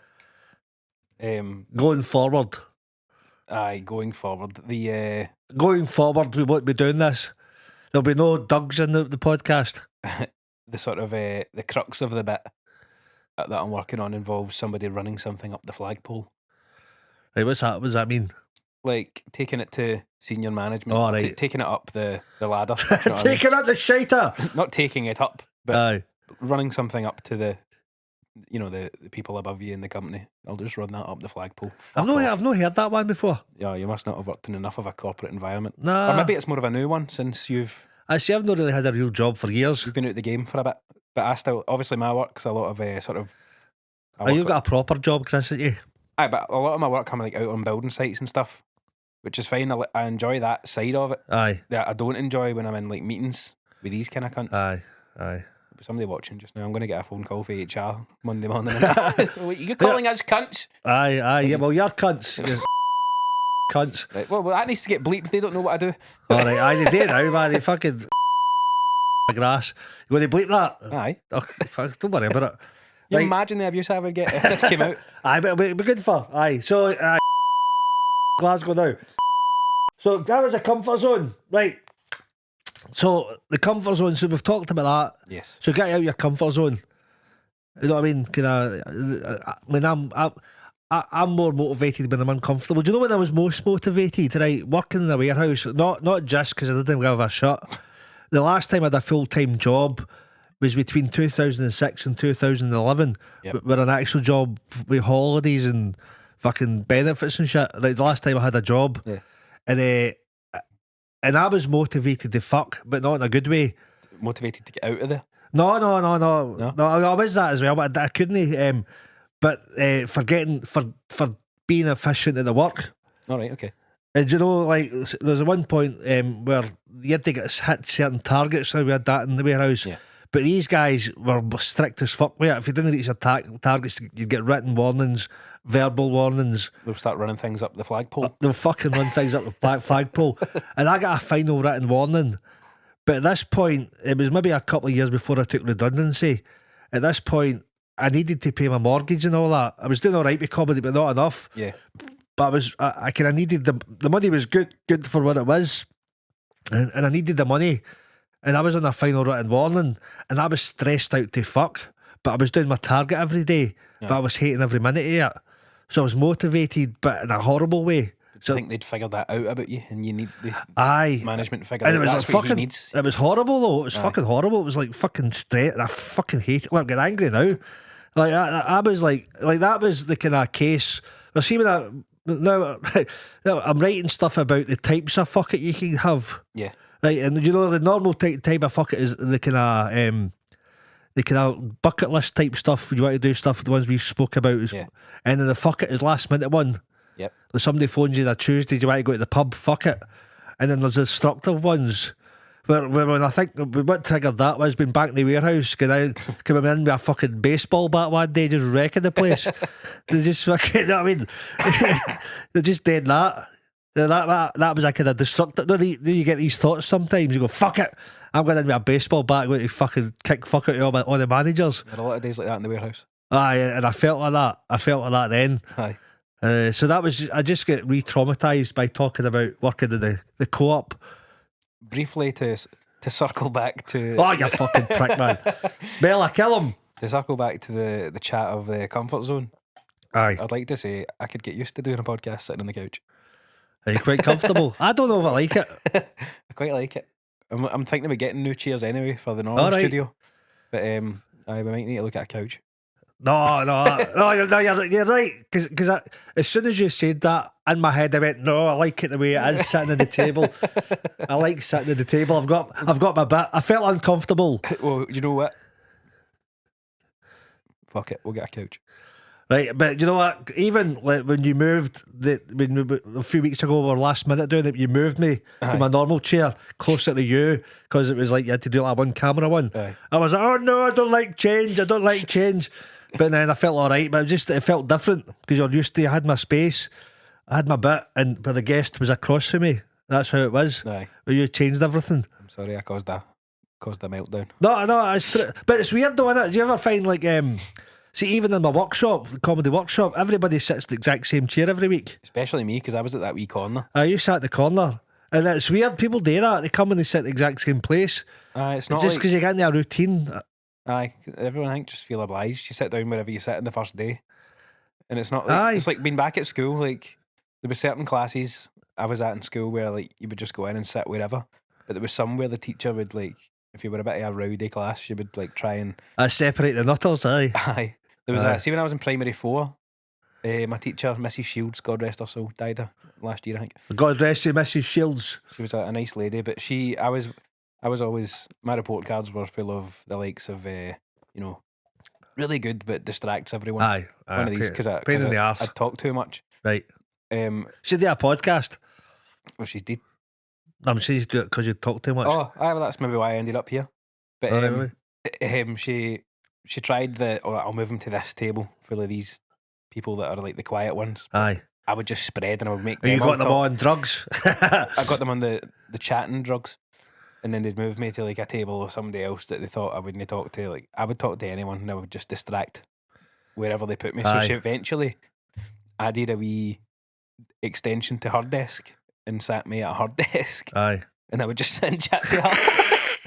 Going forward. Aye, going forward. Going forward, we won't be doing this. There'll be no Dougs in the podcast. The sort of the crux of the bit that I'm working on involves somebody running something up the flagpole. Right, what's that? What does that mean? Like taking it to senior management. Oh, right. Taking it up the ladder. You know taking up the shiter. Not taking it up, but aye, running something up to the people above you in the company. I'll just run that up the flagpole. I've not heard that one before. Yeah, you must not have worked in enough of a corporate environment. Nah. Or maybe it's more of a new one since you've... I see, I've not really had a real job for years. You've been out of the game for a bit. But I still... Obviously my work's a lot of sort of... You got a proper job, Chris, haven't you? Aye, but a lot of my work I'm like out on building sites and stuff, which is fine. I enjoy that side of it. Aye. That I don't enjoy when I'm in like meetings with these kind of cunts. Aye. Somebody watching just now. I'm going to get a phone call for HR Monday morning. You're calling us cunts? Aye. Yeah, well, you're cunts. Cunts. Right, well, that needs to get bleeped. They don't know what I do. Alright, aye, they do now, man. They fucking grass. You want to bleep that? Aye. Oh, fuck, don't worry about it. You imagine the abuse I would get if this came out. Aye, but it'd be good for. Aye. So, Glasgow now. So, that was a comfort zone. Right. So, the comfort zone, so we've talked about that. Yes. So, get out your comfort zone. You know what I mean? I'm more motivated when I'm uncomfortable. Do you know when I was most motivated? Right, working in a warehouse, not just because I didn't give a shit. The last time I had a full-time job was between 2006 and 2011. Yep. With an actual job with holidays and fucking benefits and shit. Like the last time I had a job. Yeah. And I was motivated to fuck, but not in a good way. Motivated to get out of there. No. No? I was that as well, but I couldn't. But for being efficient at the work. All right, okay. And you know, like there's a one point where you had to get hit certain targets. So we had that in the warehouse. Yeah. But these guys were strict as fuck with it. If you didn't reach your targets, you'd get written warnings, verbal warnings. They'll start running things up the flagpole. They'll fucking run things up the flagpole. And I got a final written warning. But at this point, it was maybe a couple of years before I took redundancy. At this point, I needed to pay my mortgage and all that. I was doing all right with comedy, but not enough. Yeah. But I kind of needed the money was good for what it was, and I needed the money, and I was on a final written warning, and I was stressed out to fuck. But I was doing my target every day, but I was hating every minute of it. So I was motivated, but in a horrible way. So I think they'd figured that out about you, and you need the aye, management figured and out it was that's like what he fucking. needs. It was horrible though. It was fucking horrible. It was like fucking straight, and I fucking hate it. Like, I'm getting angry now. Like I was like that was the kind of case. Well, see when now I'm writing stuff about the types of fuck it you can have. Yeah. Right, and you know the normal type of fuck it is the kind of bucket list type stuff. You want to do stuff, the ones we've spoke about, Yeah. and then the fuck it is last minute one. Yep. Like somebody phones you on a Tuesday, do you want to go to the pub? Fuck it. And then there's the destructive ones. Where when I think what triggered that was being back in the warehouse, coming in with a fucking baseball bat one day, just wrecking the place. They just fucking, you know what I mean? They just did that. That was a kind of destructive. Do you get these thoughts sometimes? You go, fuck it, I'm going in with a baseball bat, going to fucking kick fuck out of all the managers. There are a lot of days like that in the warehouse. Aye, and I felt like that. I felt like that then. Aye. So that was, I just get re-traumatised by talking about working in the co-op. Briefly to circle back to Oh, you fucking prick, man. Bella, kill him. to circle back to the chat of the comfort zone. Aye. I'd like to say I could get used to doing a podcast sitting on the couch. Are you quite comfortable? I don't know if I like it. I quite like it. I'm thinking about getting new chairs anyway for the normal All right. studio, but we might need to look at a couch. No, you're right. Because as soon as you said that, in my head I went, no, I like it the way it is sitting at the table. I like sitting at the table. I've got my bit. I felt uncomfortable. Well, you know what? Fuck it, we'll get a couch. Right, but you know what? Even like when you moved a few weeks ago, or last minute doing it, you moved me from my normal chair closer to you because it was like you had to do like one camera one. Aye. I was like, oh no, I don't like change. But then I felt all right, but it felt different because you're used to. I had my space, I had my bit, and where the guest was across from me. That's how it was. Aye. Where you changed everything. I'm sorry, I caused a meltdown. No, but it's weird though, innit? Do you ever find like see, even in my workshop, the comedy workshop, everybody sits the exact same chair every week. Especially me, because I was at that wee corner. You sat in the corner, and it's weird. People do that. They come and they sit in the exact same place. It's not Just like, because you get into a routine. aye, everyone I think just feel obliged. You sit down wherever you sit in the first day, and it's not like Aye. it's like being back at school. Like there were certain classes I was at in school where like you would just go in and sit wherever, but there was some where the teacher would like, if you were a bit of a rowdy class, she would like try and Separate the nutters, aye. aye. There was Aye. see when I was in primary 4, my teacher Mrs. Shields, God rest her soul, died last year I think. God rest you, Mrs. Shields. She was a nice lady, but I was always, my report cards were full of the likes of really good but distracts everyone. Aye. One of these because pain in the arse. I talk too much. Right. She do a podcast. Well, she's dead. I'm saying you do it because you talk too much. Oh, well, that's maybe why I ended up here. But she tried I'll move him to this table full of these people that are like the quiet ones. Aye. I would just spread and I would make You them got them talk. all on drugs. I got them on the chatting drugs, and then they'd move me to like a table or somebody else that they thought I wouldn't talk to. Like I would talk to anyone, and I would just distract wherever they put me. Aye. So she eventually added a wee extension to her desk and sat me at her desk, Aye. and I would just sit and chat to her.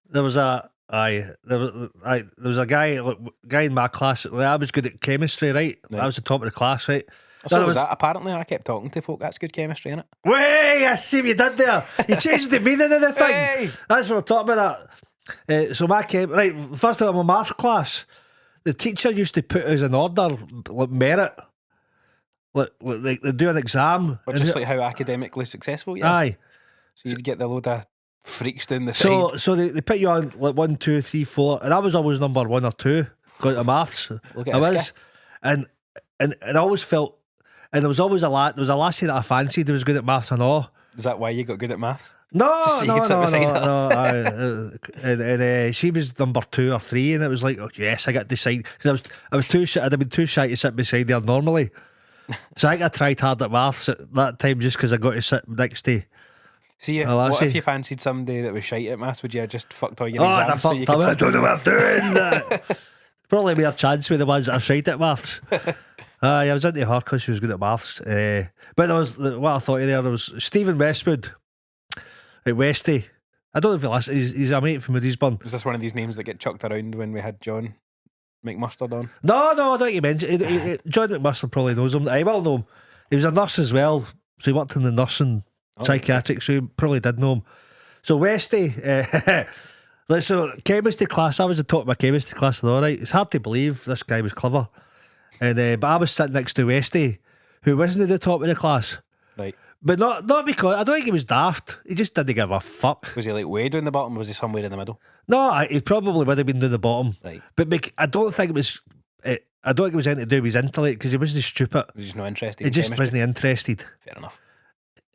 There was a guy in my class. Like, I was good at chemistry, right? Right. I was the top of the class, right? So there was that. Apparently, I kept talking to folk. That's good chemistry, innit? Way, I see what you did there. You changed the meaning of the thing. Hey! That's what I'm talking about. So my right, first of all, my maths class, the teacher used to put us in order, like merit. Like they do an exam. Or just like how academically successful you are. Aye. So you'd get the load of freaks down the side. So they put you on like 1, 2, 3, 4, and I was always number 1 or 2 going to maths. Look at I this was, and I always felt, and there was always there was a lassie that I fancied who was good at maths and all. Is that why you got good at maths? No, Just so you could sit beside her. and she was number 2 or 3, and it was like, oh yes, I got to decide. 'Cause I was too shy. I'd have been too shy to sit beside her normally. So I think I tried hard at maths at that time just because I got to sit next to. See, what if you fancied somebody that was shite at maths? Would you have just fucked all your Oh, I exams so you could I sit don't know what I'm doing. Probably more chance with the ones that are shite at maths. I was into her because she was good at maths. But there was what I thought of there was Stephen Westwood at Westy. I don't know if he listens. He's a mate from Moodiesburn. Was this one of these names that get chucked around when we had John McMustard on? No, I don't think you mentioned John McMustard probably knows him. I will know him. He was a nurse as well, so he worked in the nursing psychiatric, so he probably did know him. So Westy, so chemistry class, I was the top of my chemistry class, all right. It's hard to believe this guy was clever. And but I was sitting next to Westy, who wasn't at the top of the class. Right. But not because I don't think he was daft. He just didn't give a fuck. Was he like way down the bottom? Or was he somewhere in the middle? No, he probably would have been down the bottom. Right. But I don't think it was. I don't think it was anything to do with his intellect because he wasn't stupid. He was just not interested. He just wasn't interested. Fair enough.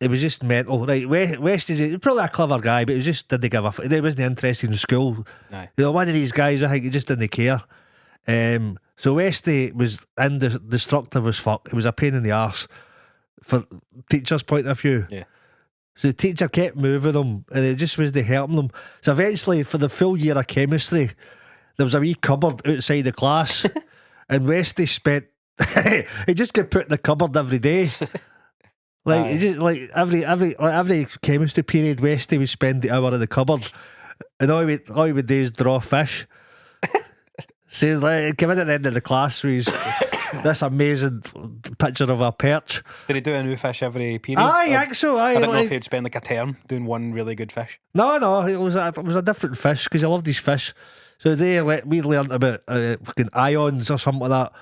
It was just mental. Right, West is probably a clever guy, but he just didn't give a fuck. He wasn't interested in school. Aye. You know, one of these guys, I think he just didn't care. So Westy was destructive as fuck. It was a pain in the arse for teacher's point of view. Yeah. So the teacher kept moving him, and it just wasn't helping him. So eventually, for the full year of chemistry, there was a wee cupboard outside the class, and Westy spent. He just got put in the cupboard every day. Like he just like every chemistry period, Westy would spend the hour in the cupboard, and all he would do is draw fish. So he's like, came in at the end of the class with this amazing picture of a perch. Did he do a new fish every period? I think so. I don't know if he'd spend like a term doing one really good fish. No, it was a different fish because he loved his fish. So we learned about fucking ions or something like that.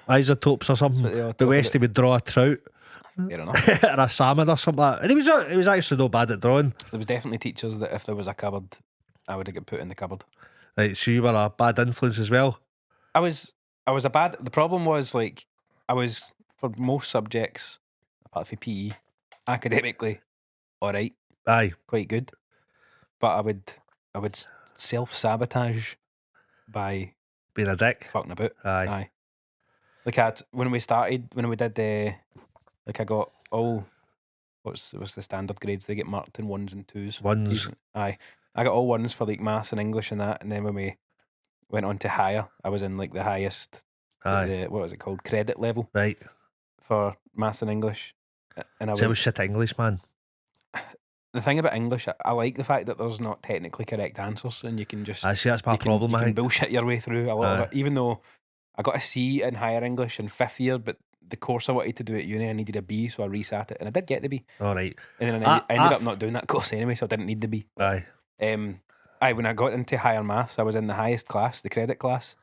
Isotopes or something. But Westy would draw a trout. Fair enough. Or a salmon or something like that. And he was actually no bad at drawing. There was definitely teachers that if there was a cupboard, I would have got put in the cupboard. Right, so you were a bad influence as well? I was a bad... The problem was, like, I was, for most subjects, apart from PE, academically, alright. Aye. Quite good. But I would self-sabotage by... Being a dick? Fucking about. Aye. Like, when we did the... Like, I got all... What's the standard grades? They get marked in 1s and 2s. 1s. Aye. I got all 1s for like maths and English and that, and then when we went on to higher, I was in like the highest, what was it called, credit level, right, for maths and English. And I was shit English, man. The thing about English, I like the fact that there's not technically correct answers, and you can just. I see that's my problem. You can bullshit your way through a lot of it. Even though I got a C in higher English in 5th year, but the course I wanted to do at uni, I needed a B, so I resat it, and I did get the B. All right, and then I ended up not doing that course anyway, so I didn't need the B. Aye. When I got into higher maths, I was in the highest class, the credit class,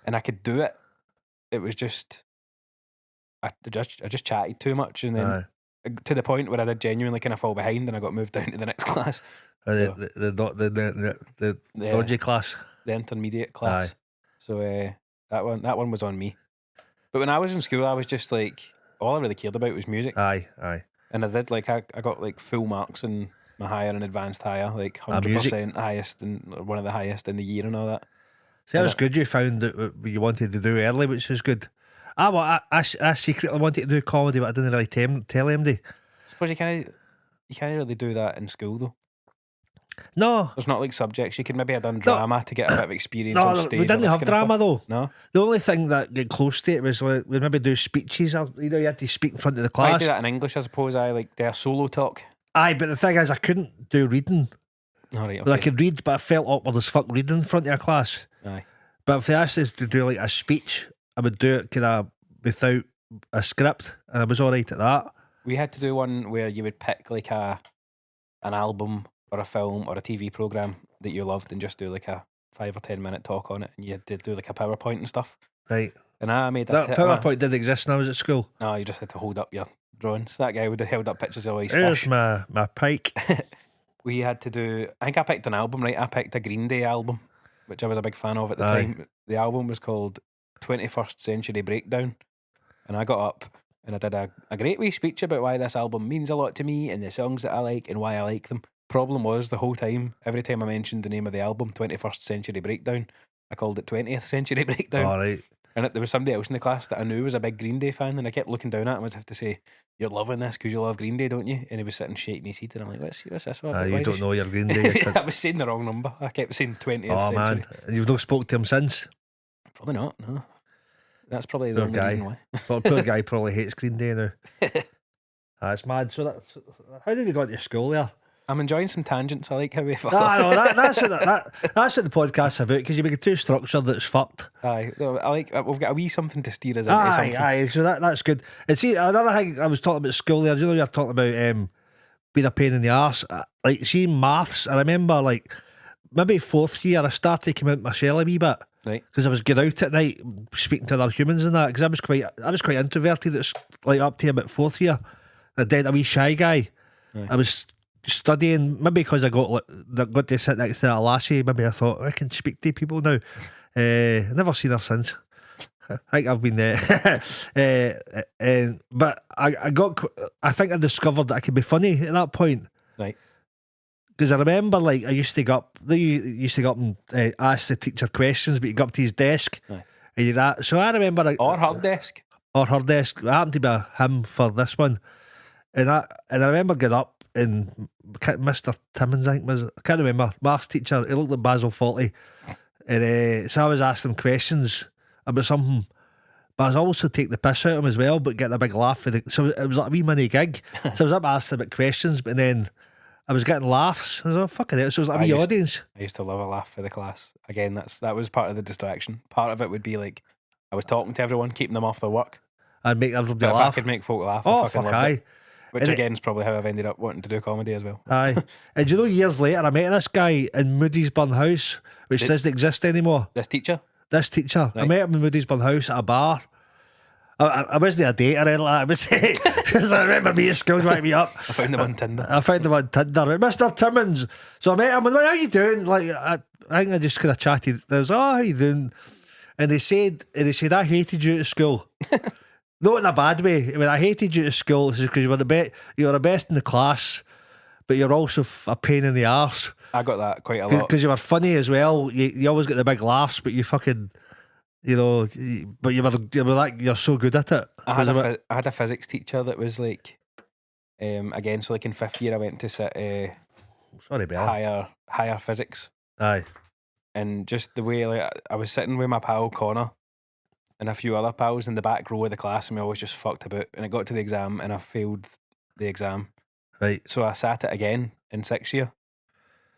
and I could do it. It was just I just chatted too much, and then to the point where I did genuinely kind of fall behind, and I got moved down to the next class. The dodgy class, the intermediate class. Aye. So that one was on me. But when I was in school, I was just like, all I really cared about was music. Aye. And I did like I got like full marks in my higher and advanced higher, like 100% highest and one of the highest in the year and all that. See, that was good. You found that you wanted to do early, which is good. I secretly wanted to do comedy, but I didn't really tell anybody. I suppose you can't really do that in school though. No, there's not like subjects. You could maybe have done drama to get a bit of experience on stage. We didn't have drama though. No, the only thing that got close to it was like, we maybe do speeches. Or, you had to speak in front of the class. I do that in English, I suppose. I like do a solo talk. Aye, but the thing is, I couldn't do reading. All right, okay. Well, I could read, but I felt awkward as fuck reading in front of a class. Aye. But if they asked us to do like a speech, I would do it kind of without a script, and I was all right at that. We had to do one where you would pick like an album or a film or a TV program that you loved and just do like a 5 or 10 minute talk on it, and you had to do like a PowerPoint and stuff. Right. And I made that PowerPoint didn't exist when I was at school. No, you just had to hold up your drawings. That guy would have held up pictures of his Here's fish. my pike. we had to do. I think I picked an album, right? I picked a Green Day album, which I was a big fan of at the Aye. time. The album was called 21st Century Breakdown, and I got up and I did a great wee speech about why this album means a lot to me and the songs that I like and why I like them. Problem was, the whole time, every time I mentioned the name of the album, 21st Century Breakdown, I called it 20th Century Breakdown. All right. And there was somebody else in the class that I knew was a big Green Day fan, and I kept looking down at him as if to say, "You're loving this because you love Green Day, don't you?" And he was sitting shaking his head, and I'm like, "What's this all about? Why You is don't he know your Green Day. I was saying the wrong number. I kept saying 20th Oh century. man, and you've not spoke to him since. Probably not, no. That's probably the Poor only guy. reason why. Well, poor guy probably hates Green Day now. That's mad. So how did we got to school there? I'm enjoying some tangents. I like how we fuck No, off. that's what the podcast's about, because you make it too structured that's fucked. Aye, no, I like. We've got a wee something to steer us into something. Aye. So that's good. And see, another thing I was talking about school there. You know, you're talking about being a pain in the arse. Like, see, maths. I remember, like, maybe fourth year, I started to come out my shell a wee bit. Right. Because I was getting out at night speaking to other humans and that. Because I was quite introverted. It's like up to about fourth year. I did a wee shy guy. Aye. I was studying, maybe because I got to sit next to that lassie. Maybe I thought I can speak to people now. Never seen her since. I think I've been there. But I think I discovered that I could be funny at that point. Right. Because I remember, like, I used to go up. You used to go up and ask the teacher questions, but you go up to his desk. Aye. And you that. So I remember, like, Or her desk. or her desk. It happened to be him for this one, and I remember getting up and Mr. Timmins, I think was, I can't remember, maths teacher. He looked like Basil Fawlty, and so I was asking him questions about something. But I was also taking the piss out of him as well, but getting a big laugh for the. So it was like a wee mini gig. So I was up asking about questions, but then I was getting laughs. I was like, oh, fucking hell. So it was like a wee audience. I used to love a laugh for the class. Again, that was part of the distraction. Part of it would be like I was talking to everyone, keeping them off their work. I'd make everybody But if I laugh. could make folk laugh, Oh, I fucking fuck loved aye. it. Which And again is probably how I've ended up wanting to do comedy as well. Aye. And you know, years later, I met this guy in Moodiesburn House, which doesn't exist anymore. This teacher? This teacher. I Right. met him in Moodiesburn House at a bar. I wasn't a date or anything like that. Because I remember me at school writing me up. I found them on Tinder. I found him on Tinder, Mr. Timmins. So I met him and went, how you doing? Like, I think I just kind of chatted. There was, oh, how you doing? And they said, I hated you at school. Not in a bad way. I mean, I hated you at school because you were the best in the class, but you're also a pain in the arse. I got that quite a lot. Because you were funny as well. You always get the big laughs, but you fucking, but you were like, you're so good at it. I had a physics teacher that was like, again, so like in fifth year I went to sit Sorry, Bella. higher physics, Aye. and just the way like I was sitting with my pal Connor and a few other pals in the back row of the class, and we always just fucked about. And it got to the exam, and I failed the exam. Right. So I sat it again in sixth year,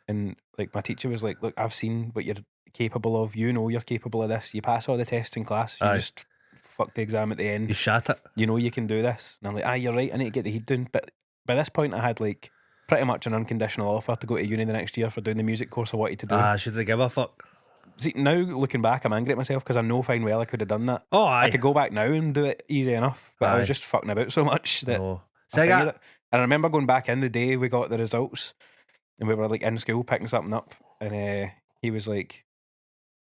and like my teacher was like, "Look, I've seen what you're capable of. You know you're capable of this. You pass all the tests in class. You Aye. just fuck the exam at the end. You shat it. You know you can do this." And I'm like, you're right. I need to get the heat down. But by this point, I had like pretty much an unconditional offer to go to uni the next year for doing the music course I wanted to do. Should they give a fuck? See, now looking back, I'm angry at myself because I know fine well I could have done that. Oh, I aye. could go back now and do it easy enough, but I Aye. was just fucking about so much that No. I See, I figured got, it. And I remember going back in the day we got the results, and we were like in school picking something up, and he was like,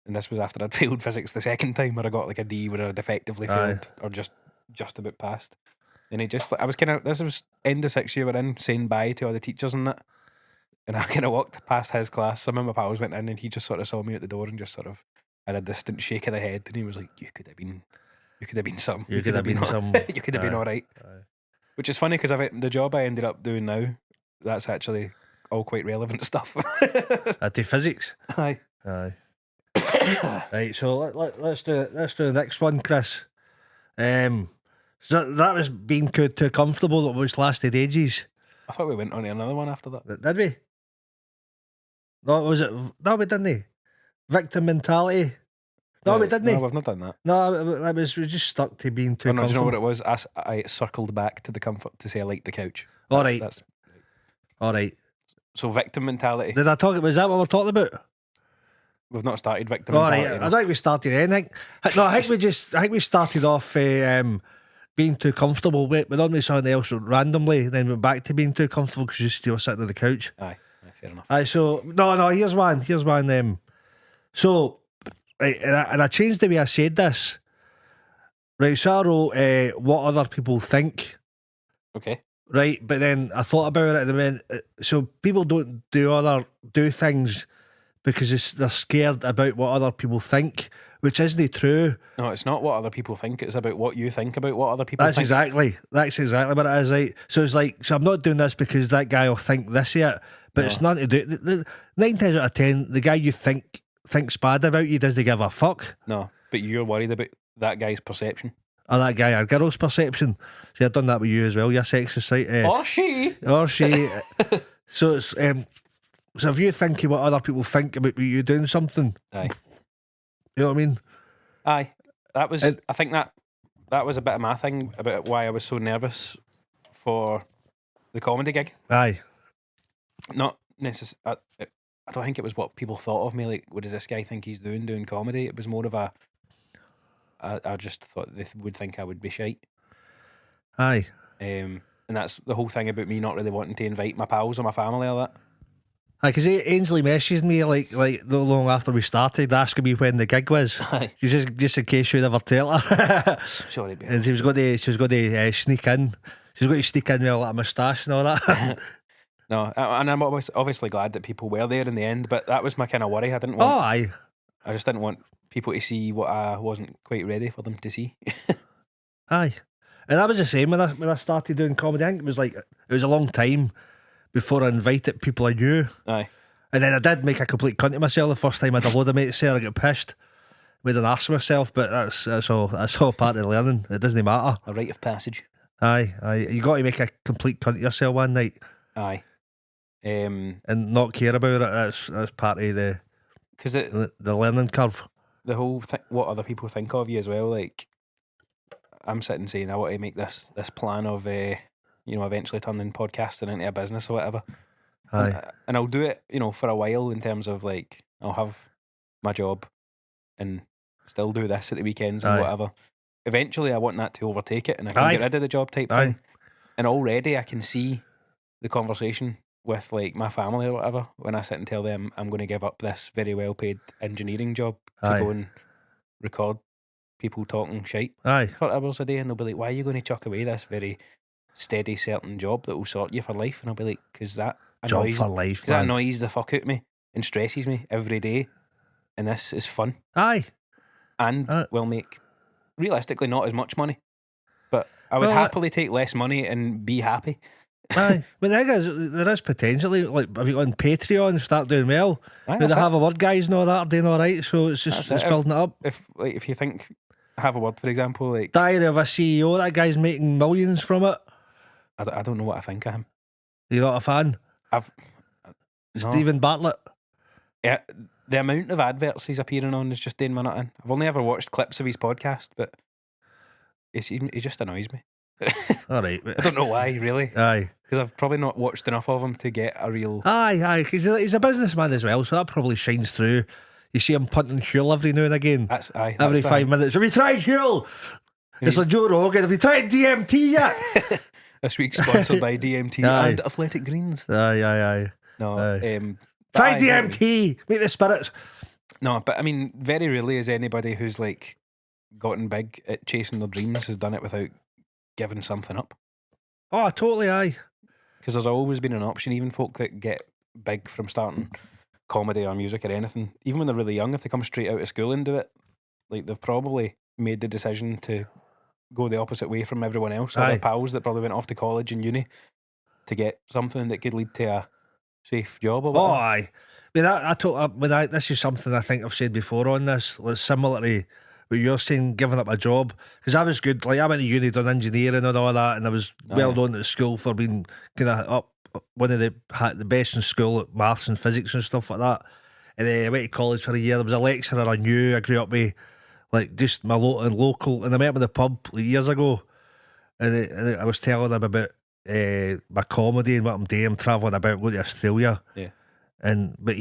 and this was after I'd failed physics the second time, where I got like a D, where I'd effectively Aye. failed or just about passed. And he just like, I was kind of, this was end of sixth year we're in, saying bye to all the teachers and that, and I kind of walked past his class. Some of my pals went in, and he just sort of saw me at the door and just sort of had a distant shake of the head, and he was like, you could have been some. You could have been some. You could have been Aye. all right. Aye. Which is funny because the job I ended up doing now, that's actually all quite relevant stuff. I do physics. Aye. Aye. Right, so let's do the next one, Chris. So that was being too comfortable, which lasted ages. I thought we went on to another one after that. Did we? No, was it? No, we didn't. Victim mentality. No, we didn't. No, we've not done that. No, we just stuck to being too Oh, no, do you know comfortable. what it was? I circled back to the comfort to say I liked the couch. All right, That's, all right. so victim mentality. Did I talk? Was that what we're talking about? We've not started victim All mentality. right. no. I don't think we started anything. No, I think we started off being too comfortable. Went on with something else randomly, then went back to being too comfortable because you were sitting on the couch. Aye. fair enough. Aye, so no. Here's one. So right, and I changed the way I said this. Right, so I wrote what other people think. Okay. Right, but then I thought about it and I went, so people don't do things because they're scared about what other people think, which isn't true. No, it's not what other people think. It's about what you think about what other people That's think. exactly what it is, right? So it's like, so I'm not doing this because that guy will think this yet, but it's nothing to do. 9 times out of 10, the guy you thinks bad about you doesn't give a fuck. No, but you're worried about that guy's perception. Or that guy or girl's perception. See, I've done that with you as well, your sexist site. Or she. So it's so if you thinking what other people think about you doing something, Aye. you know what I mean? Aye. That was, I think that was a bit of my thing about why I was so nervous for the comedy gig. Aye. Not necessarily. I don't think it was what people thought of me. Like, what does this guy think he's doing comedy? It was more of a. I just thought they would think I would be shite. Aye. And that's the whole thing about me not really wanting to invite my pals or my family or that. Aye, because Ainsley messaged me like not long after we started, asking me when the gig was. Aye. Just in case you never tell her. Sorry, babe. And she was going to sneak in. She was going to sneak in with a little moustache and all that. No, and I'm obviously glad that people were there in the end, but that was my kind of worry. I didn't Oh, want. aye. I just didn't want people to see what I wasn't quite ready for them to see. Aye. And that was the same when I started doing comedy. I think it was a long time before I invited people I knew. Aye. And then I did make a complete cunt of myself the first time I had a load of mates there. I got pissed. Made an arse of myself, but that's all part of the learning. It doesn't matter. A rite of passage. Aye. You got to make a complete cunt of yourself one night. Aye. And not care about it. That's part of the learning curve. The whole thing, what other people think of you as well. Like, I'm sitting saying I want to make this plan of eventually turning podcasting into a business or whatever. Aye. And I'll do it, for a while in terms of like I'll have my job and still do this at the weekends and whatever. Eventually I want that to overtake it and I can get rid of the job type thing. And already I can see the conversation with like my family or whatever when I sit and tell them I'm going to give up this very well paid engineering job to go and record people talking shite for hours a day, and they'll be like, why are you going to chuck away this very steady certain job that will sort you for life? And I'll be like, because that annoys, job for life, cause that annoys the fuck out of me and stresses me every day, and this is fun and will make realistically not as much money, but I would happily take less money and be happy. Aye, but the thing is, there is potentially, like, have you got on Patreon, start doing well? But the Have a Word guys and all that are doing alright, so it's just building it up. If you think Have a Word, for example, like Diary of a CEO, that guy's making millions from it. I don't know what I think of him. You're not a fan? Stephen Bartlett. Yeah, the amount of adverts he's appearing on is just doing my nut in. I've only ever watched clips of his podcast, but he just annoys me. Alright. I don't know why, really. Aye. Because I've probably not watched enough of him to get a real... Aye. He's a businessman as well, so that probably shines through. You see him punting Huel every now and again. Every 5 minutes. Have you tried Huel? It's like Joe Rogan. Have you tried DMT yet? This week's sponsored by DMT and Athletic Greens. Aye. No. Try DMT. Meet the spirits. No, but I mean, very rarely is anybody who's like gotten big at chasing their dreams has done it without giving something up. Oh, totally, aye. Because there's always been an option. Even folk that get big from starting comedy or music or anything, even when they're really young, if they come straight out of school and do it, like they've probably made the decision to go the opposite way from everyone else. Or their pals that probably went off to college and uni to get something that could lead to a safe job or whatever. Oh, aye. I mean, this is something I think I've said before on this. It's similar to what you're saying, giving up a job. Because I was good. Like, I went to uni, done engineering and all that, and I was well known at school for being kind of up one of the best in school at maths and physics and stuff like that. And I went to college for a year. There was a lecturer I knew. I grew up with, like, just my local, and I met him in the pub like, years ago. And I was telling him about my comedy and what I'm doing. I'm travelling about, going to Australia. Yeah. But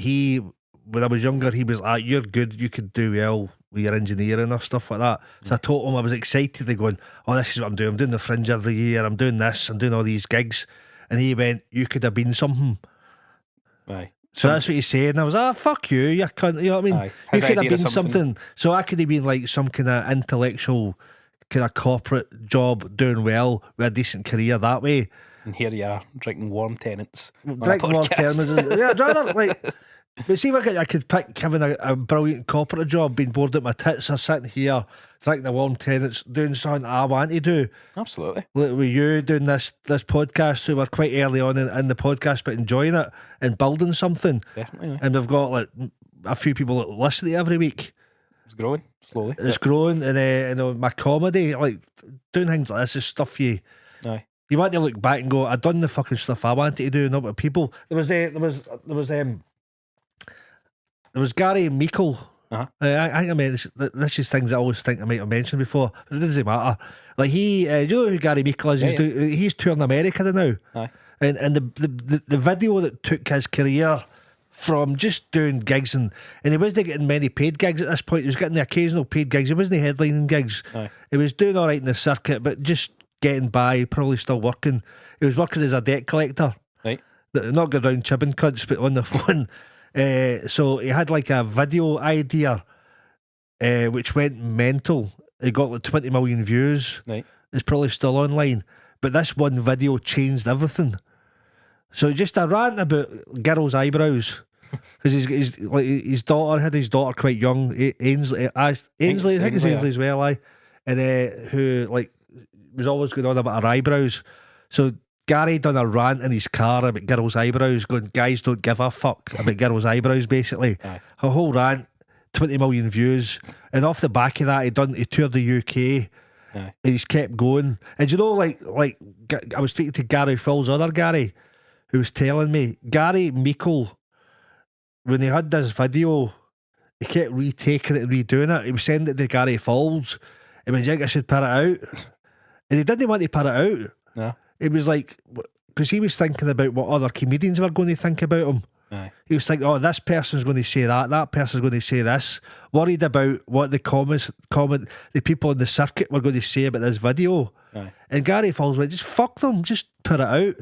when I was younger, he was like, "You're good. You could do well with your engineering or stuff like that." So I told him I was excited. They going, "Oh, this is what I'm doing. I'm doing the Fringe every year. I'm doing this. I'm doing all these gigs." And he went, "You could have been something." Aye. So that's what he's saying. I was, fuck you, you cunt. You know what I mean? Aye. You His could have idea of been something. So I could have been like some kind of intellectual, kind of corporate job, doing well with a decent career that way. And here you are, drinking warm tenants. Drink more terms. Yeah, I'd rather like. But see, if I could pick having a brilliant corporate job, being bored at my tits, or sitting here drinking the warm tenants, doing something I want to do. Absolutely. Like with you doing this podcast, we were quite early on in the podcast, but enjoying it and building something. Definitely. And we've got like a few people that listen to it every week. It's growing slowly. It's growing, and you know, my comedy, like doing things like this is stuff you want to look back and go, I done the fucking stuff I wanted to do, not with people. There was Gary Meikle. I think I mean this is things I always think I might have mentioned before, but it doesn't matter. Like he, you know who Gary Meikle is? He's touring America now. Aye. And the video that took his career from just doing gigs and he wasn't getting many paid gigs at this point. He was getting the occasional paid gigs. He wasn't headlining gigs. Aye. He was doing all right in the circuit, but just getting by, probably still working. He was working as a debt collector. Right. Not going around chibbing cunts, but on the phone. So he had like a video idea which went mental. It got like 20 million views. Right. It's probably still online. But this one video changed everything. So just a rant about girls' eyebrows. Because his daughter had his daughter quite young, Ainsley, I think it's Ainsley as well, and who like was always going on about her eyebrows. So Gary done a rant in his car about girls' eyebrows, going, guys don't give a fuck about girls' eyebrows, basically. Aye. A whole rant, 20 million views, and off the back of that, he toured the UK. Aye. And he's kept going. And you know, like I was speaking to Gary Fill's other Gary, who was telling me, Gary Meikle, when he had this video, he kept retaking it and redoing it. He was sending it to Gary Falls. He went, I think I should put it out. And he didn't want to put it out. No. It was like, because he was thinking about what other comedians were going to think about him. Aye. He was thinking, this person's going to say that person's going to say this. Worried about what the the people on the circuit were going to say about this video. Aye. And Gary Falls went, just fuck them, just put it out.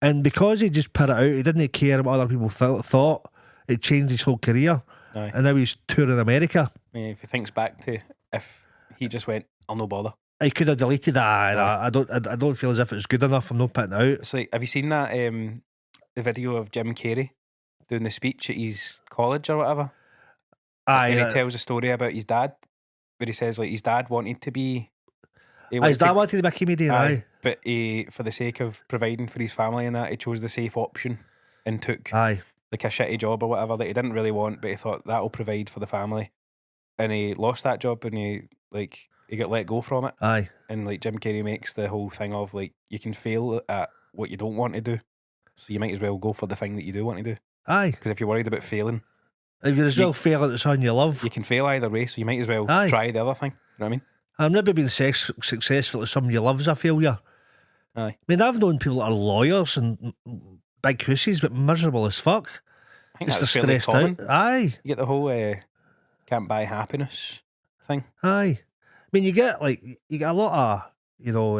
And because he just put it out, he didn't care what other people thought. It changed his whole career. Aye. And now he's touring America. I mean, if he thinks back to if he just went, I'll no bother. I could have deleted that. I don't feel as if it's good enough. I'm not putting it out. It's like, have you seen that the video of Jim Carrey doing the speech at his college or whatever? Aye, and he tells a story about his dad, where he says like his dad wanted to be. His dad wanted to be a comedian, aye. But he, for the sake of providing for his family and that, he chose the safe option and took like a shitty job or whatever that he didn't really want, but he thought that'll provide for the family. And he lost that job and he got let go from it. Aye. And like Jim Carrey makes the whole thing of like you can fail at what you don't want to do, so you might as well go for the thing that you do want to do. Aye. Because if you're worried about failing, if you're as well failing at something you love, you can fail either way, so you might as well try the other thing. You know what I mean? I've never been successful at something you love as a failure. Aye. I mean, I've known people that are lawyers and big hussies, but miserable as fuck. I think that's fairly common. Aye. You get the whole can't buy happiness thing. Aye. I mean, you get a lot of, you know,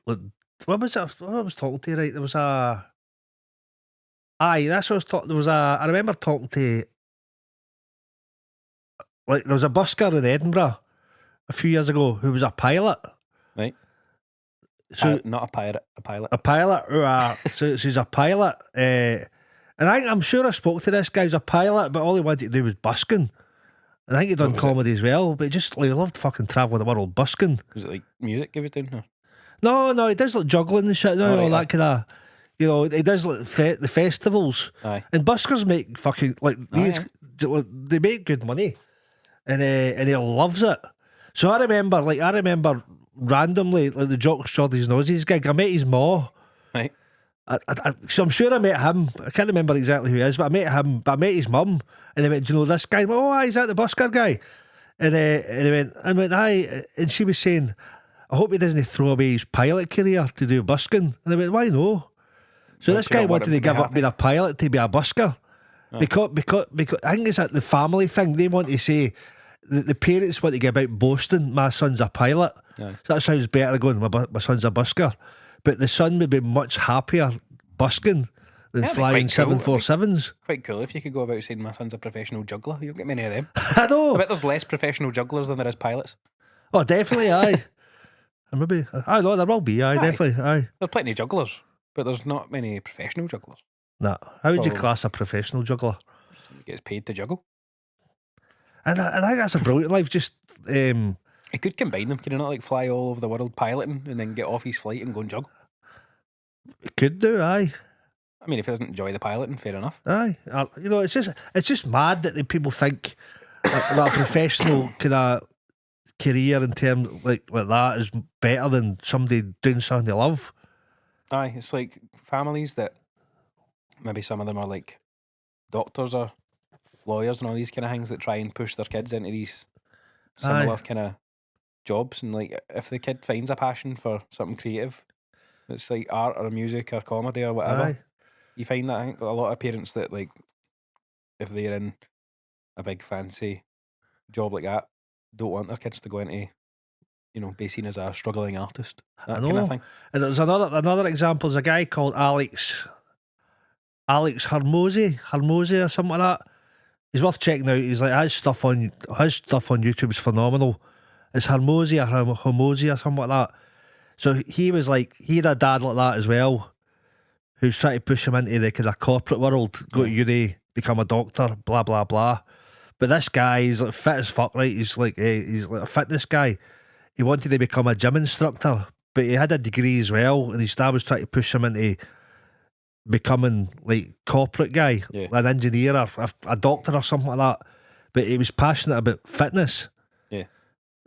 what was it? What I was talking to, right? There was a. Aye, that's what I was talking. There was a. I remember talking to. Like, there was a busker in Edinburgh a few years ago who was a pilot. Right. So not a pirate, a pilot. A pilot. So he's a pilot. And I'm sure I spoke to this guy. He was a pilot, but all he wanted to do was busking. And I think he'd done comedy as well, but he loved fucking travelling the world busking. Was it like music he was doing? No, he does like juggling and shit now, all that kind of. You know, he does like the festivals. Aye. And buskers make fucking they make good money, and he loves it. So I remember randomly like the Jock Shorty's Noses gig. I met his ma. Right. So I'm sure I met him. I can't remember exactly who he is, but I met him. But I met his mum, and they went, "Do you know this guy?" I went, "Oh, is that the busker guy?" And I went, "Aye." And she was saying, "I hope he doesn't throw away his pilot career to do busking." And I went, "Why no?" So this guy wanted to give up being a pilot to be a busker. Oh. Because I think it's like the family thing. They want to say the parents want to get about boasting, my son's a pilot. Aye. So that sounds better than going, my son's a busker. But the son would be much happier busking than That'd be flying quite cool. 747s. Quite cool if you could go about saying my son's a professional juggler. You don't get many of them. I I know. bet there's less professional jugglers than there is pilots. Oh, definitely, aye. And maybe, I know there will be, aye, Aye. definitely, aye. There's plenty of jugglers, but there's not many professional jugglers. Nah. How would you Oh. class a professional juggler? He gets paid to juggle. And I think that's a brilliant life. Just, He could combine them. Can you not like fly all over the world piloting and then get off his flight and go and juggle? could do, aye. I mean, if he doesn't enjoy the piloting, fair enough. Aye. You know, it's just mad that the people think that a professional kind of career in terms like that is better than somebody doing something they love. Aye, it's like families that maybe some of them are like doctors or lawyers and all these kind of things that try and push their kids into these similar kind of jobs. And like, if the kid finds a passion for something creative, it's like art or music or comedy or whatever. Aye. You find that I think a lot of parents that like, if they're in a big fancy job like that, don't want their kids to go into, you know, be seen as a struggling artist. That I kind know. of thing. And there's another example. There's a guy called Alex Hermosi or something like that. He's worth checking out. He's like his stuff on YouTube is phenomenal. It's Hermosi or something like that. So he was like, he had a dad like that as well, who's trying to push him into the kind of corporate world, go to uni, become a doctor, blah blah blah. But this guy, he's like fit as fuck, right? He's like a fitness guy. He wanted to become a gym instructor, but he had a degree as well, and his dad was trying to push him into becoming like corporate guy, Yeah. an engineer or a doctor or something like that. But he was passionate about fitness. Yeah.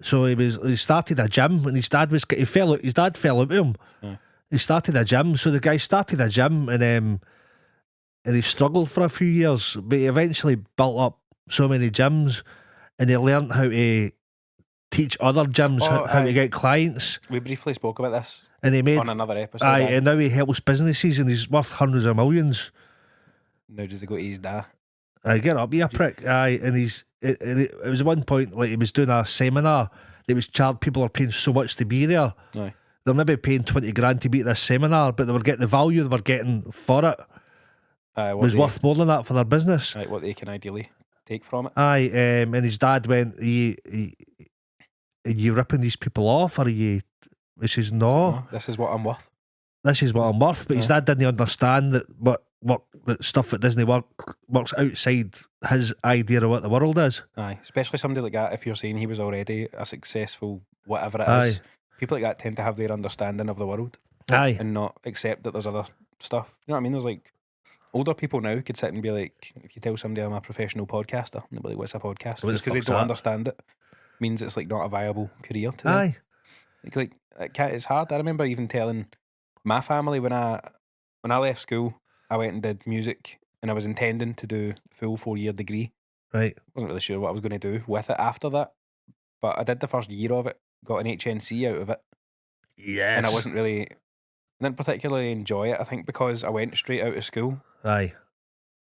So he started a gym, and his dad fell out with him. Yeah. He started a gym, so the guy started a gym, and he struggled for a few years, but he eventually built up so many gyms, and he learned how to teach other gyms how aye. to get clients, We briefly spoke about this and he made on another episode. aye, aye. and now he helps businesses, and he's worth hundreds of millions. Now does he go to his dad? I get up, you prick. Aye, and it was one point like he was doing a seminar. They was charged, people are paying so much to be there. Aye. They're maybe paying 20 grand to be at this seminar, but they were getting the value they were getting for it What was they, worth more than that for their business. Right, what they can ideally take from it. Aye, and his dad went, are you ripping these people off, or are you? He says, no, This is what I'm worth. this is what I'm worth. But his dad didn't understand that that stuff that Disney works outside his idea of what the world is. Aye, especially somebody like that. If you're saying he was already a successful whatever it Aye. is, people like that tend to have their understanding of the world Aye, and not accept that there's other stuff. You know what I mean? There's like older people now could sit and be like, if you tell somebody I'm a professional podcaster, and they'll be like, what's a podcast? What the Just because they fuck's don't that? understand it means it's like not a viable career to them. aye, Like it's hard. I remember even telling my family when I left school, I went and did music, and I was intending to do full 4-year degree. right, Wasn't really sure what I was going to do with it after that, but I did the first year of it, got an HNC out of it, yes, and I didn't particularly enjoy it. I think because I went straight out of school. aye,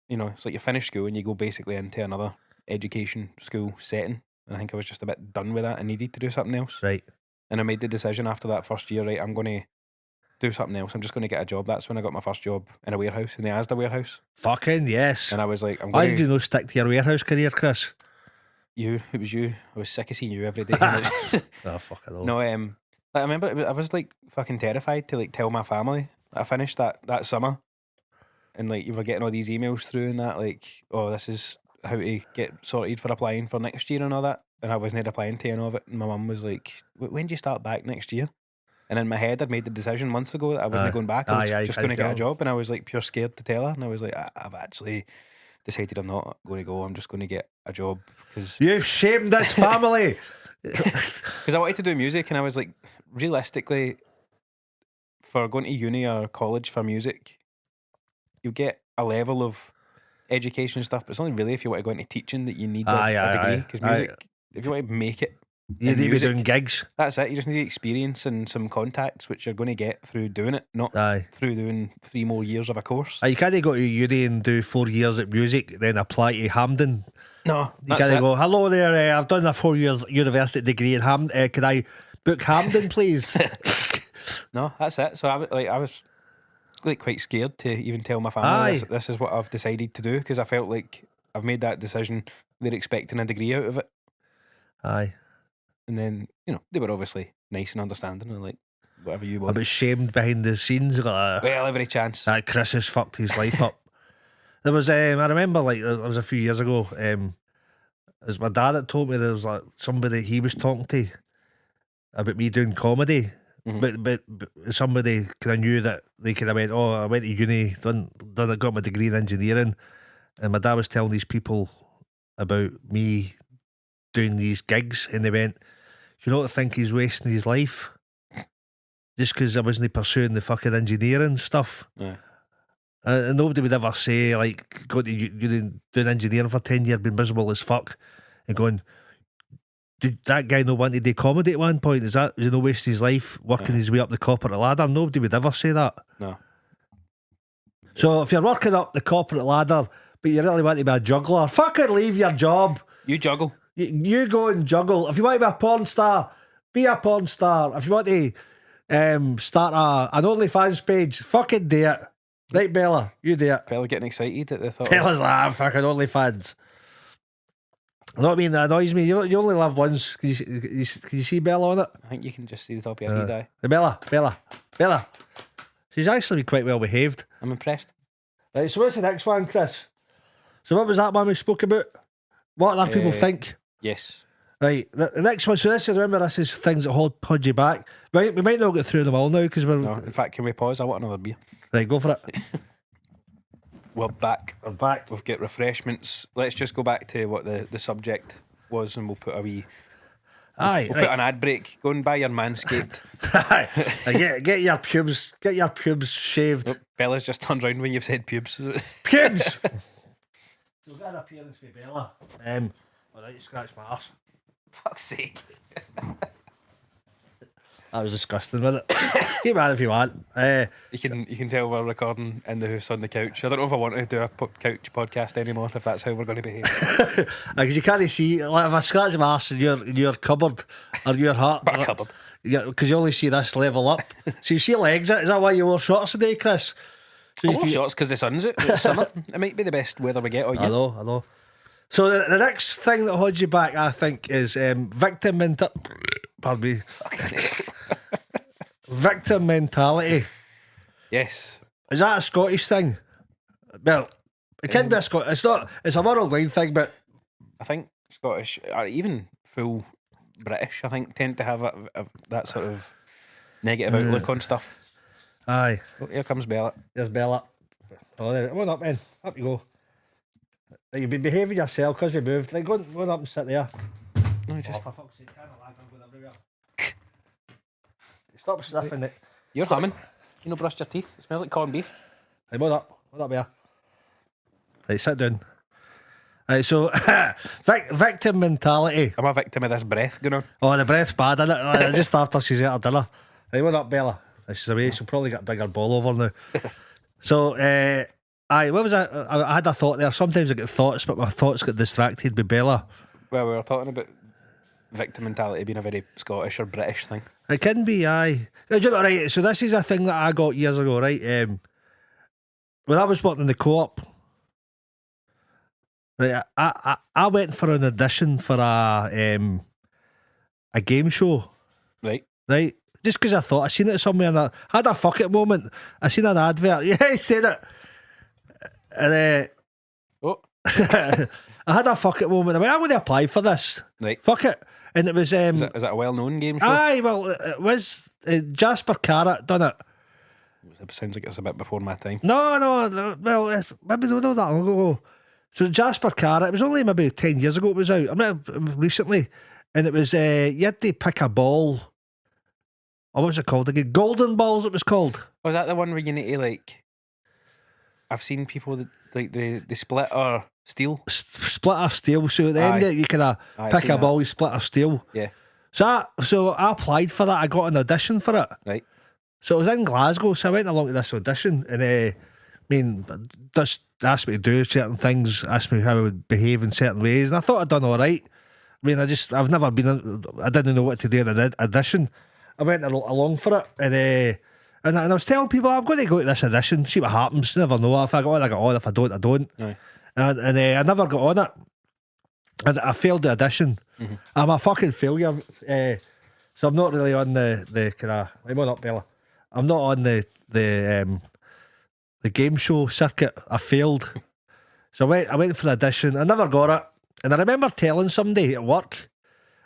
You know, it's like you finish school and you go basically into another education school setting, and I think I was just a bit done with that and needed to do something else. right, And I made the decision after that first year, right, I'm going to do something else. I'm just going to get a job. That's when I got my first job in a warehouse, in the Asda warehouse. fucking yes. And I was like, I'm Why going did to... you not stick to your warehouse career, Chris? It was you. I was sick of seeing you every day. Oh, fuck it all. No, like, I remember I was like fucking terrified to like tell my family that I finished that summer, and like you were getting all these emails through and that, like, oh, this is how to get sorted for applying for next year and all that, and I wasn't applying to any of it, and my mum was like, when do you start back next year? And in my head I'd made the decision months ago that I wasn't Aye. going back. I was Aye, just aye, going to get a job. job, and I was like pure scared to tell her, and I was like, I've actually decided I'm not going to go. I'm just going to get a job because You've shamed this family. I wanted to do music, and I was like, realistically, for going to uni or college for music, you get a level of education and stuff, but it's only really if you want to go into teaching that you need Aye, a aye, degree. aye. Because music, if you want to make it, You in need to be music, doing gigs. that's it. You just need experience and some contacts, which you're going to get through doing it, not Aye. through doing 3 more years of a course. You can't go to uni and do 4 years at music, then apply to Hampden. No, You that's can't it. go, hello there, I've done a 4 years university degree in Hampden. Can I book Hampden, please? No, that's it. So I was like quite scared to even tell my family Aye. this is what I've decided to do, because I felt like I've made that decision. They're expecting a degree out of it, Aye. and then they were obviously nice and understanding and like whatever you A want. bit shamed behind the scenes. Like, Well, every chance. that Chris has fucked his life up. There was, I remember, like, it was a few years ago. It was my dad that told me there was like somebody he was talking to about me doing comedy. Mhm. But somebody kind of knew that they kind of went, oh, I went to uni, got my degree in engineering, and my dad was telling these people about me doing these gigs, and they went, you don't think he's wasting his life just because I wasn't pursuing the fucking engineering stuff. Aye. And nobody would ever say, like, go to doing engineering for 10 years, been miserable as fuck, and going, did that guy not want to do comedy at one point? Is he not wasting his life working his way up the corporate ladder? Nobody would ever say that. No. So if you're working up the corporate ladder, but you really want to be a juggler, fucking leave your job. You juggle. You go and juggle. If you want to be a porn star, be a porn star. If you want to start an OnlyFans page, fucking do it. Right, Bella, you do it. Bella getting excited at the thought. Bella's like, fucking OnlyFans. You know what I mean? That annoys me. You only live once. Can you see Bella on it? I think you can just see the top of your head. Aye. Bella. She's actually quite well behaved. I'm impressed. Right, so what's the next one, Chris? So what was that one we spoke about? What other people think? Yes. Right, the next one. So remember, this is things that hold you back. We might not get through them all now because we're No, in fact, can we pause? I want another beer. right. Go for it. We're back. I'm back. We've got refreshments. Let's just go back to what the subject was, and we'll put a wee. Aye, We'll put an ad break. Go and buy your Manscaped. get your pubes. Get your pubes shaved. Oh, Bella's just turned round when you've said pubes. Pubes. So we've got an appearance for Bella. Alright, scratch my arse. Fuck's sake. That was disgusting, wasn't it? Keep mad if you want. You can tell we're recording in the house on the couch. I don't know if I want to do a couch podcast anymore, if that's how we're going to behave. Because you can't see, like if I scratch my arse in your cupboard or your heart. But a cupboard. Yeah, because you only see this level up. So you see legs. Is that why you wore shorts today, Chris? So I wore shorts because the sun's out. It's summer. It might be the best weather we get all year. I know. So the next thing that holds you back, I think, is victim mentality. Pardon me. Victim mentality. Yes. Is that a Scottish thing? Well, it can be a Scottish. It's not. It's a worldwide thing, but I think Scottish, or even full British, I think, tend to have that sort of negative outlook on stuff. aye. Oh, here comes Bella. There's Bella. Oh, there. Come on up, man. Up you go. You've been behaving yourself because we moved. Right, go on up and sit there. No, just For fuck's sake, can't lag, I'm going everywhere. Stop sniffing it. you're humming. You know, brushed your teeth. It smells like corned beef. Hey, what up here? Right, sit down. Right, so victim mentality. I'm a victim of this breath going on. Oh, the breath's bad, isn't it? Just after she's at her dinner. Right, what up, Bella? She's away. She'll probably get a bigger ball over now. So, aye, what was that? I had a thought there. Sometimes I get thoughts, but my thoughts get distracted with Bella. Well, we were talking about victim mentality being a very Scottish or British thing. It can be, aye. Do you know, right, so this is a thing that I got years ago, right? When I was working in the co-op, right, I went for an audition for a game show, Right. right? Just because I thought I seen it somewhere and I had a fuck it moment. I seen an advert. Yeah, he said it. And Oh, I had a fuck it moment. I went, I'm going to apply for this. right. Fuck it. And it was Is it a well-known game show? aye, well, it was Jasper Carrot done it. It sounds like it's a bit before my time. No, well, it's maybe not that long ago. So Jasper Carrot, it was only maybe 10 years ago it was out. I mean, recently. And it was, you had to pick a ball. Oh, what was it called again? Golden Balls, it was called. Was that the one where you need to, like... I've seen people that, like, they split or steal. Split or steal. So at the end Aye. of it, you kind of Aye, pick seen a that. ball, you split or steal. Yeah. So I applied for that. I got an audition for it. Right. So it was in Glasgow, so I went along to this audition and I mean, just asked me to do certain things, asked me how I would behave in certain ways, and I thought I'd done all right. I mean, I've never been, I didn't know what to do in an audition. I went along for it, and And I was telling people, I'm going to go to this audition, see what happens. You never know. If I got on, I got on. If I don't, I don't. Aye. And I never got on it. And I failed the audition. I'm a fucking failure. So I'm not really on the kind of. I'm on up, Bella. I'm not on the game show circuit. I failed. So I went for the audition. I never got it. And I remember telling somebody at work,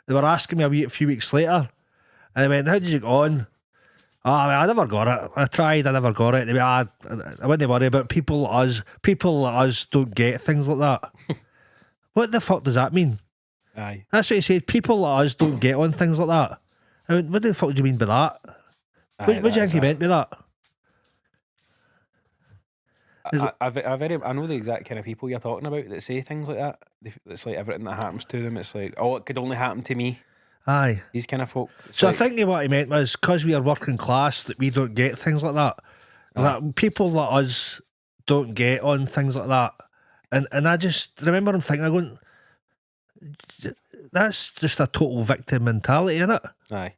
they were asking me a few weeks later, and I went, "How did you get on?" "Oh, I never got it. I tried, I never got it." They went, I wouldn't worry about people like us don't get things like that. What the fuck does that mean? Aye. That's what he said. People like us don't get on things like that. I mean, what the fuck do you mean by that? Aye, What do you that think is he it. meant by that? I know the exact kind of people you're talking about that say things like that. It's like everything that happens to them, it's like, oh, it could only happen to me. Aye. These kind of folk. It's So like, I think what he meant was because we are working class that we don't get things like that. Like people like us don't get on things like that. And I just remember him thinking, I'm going, that's just a total victim mentality, isn't it? aye.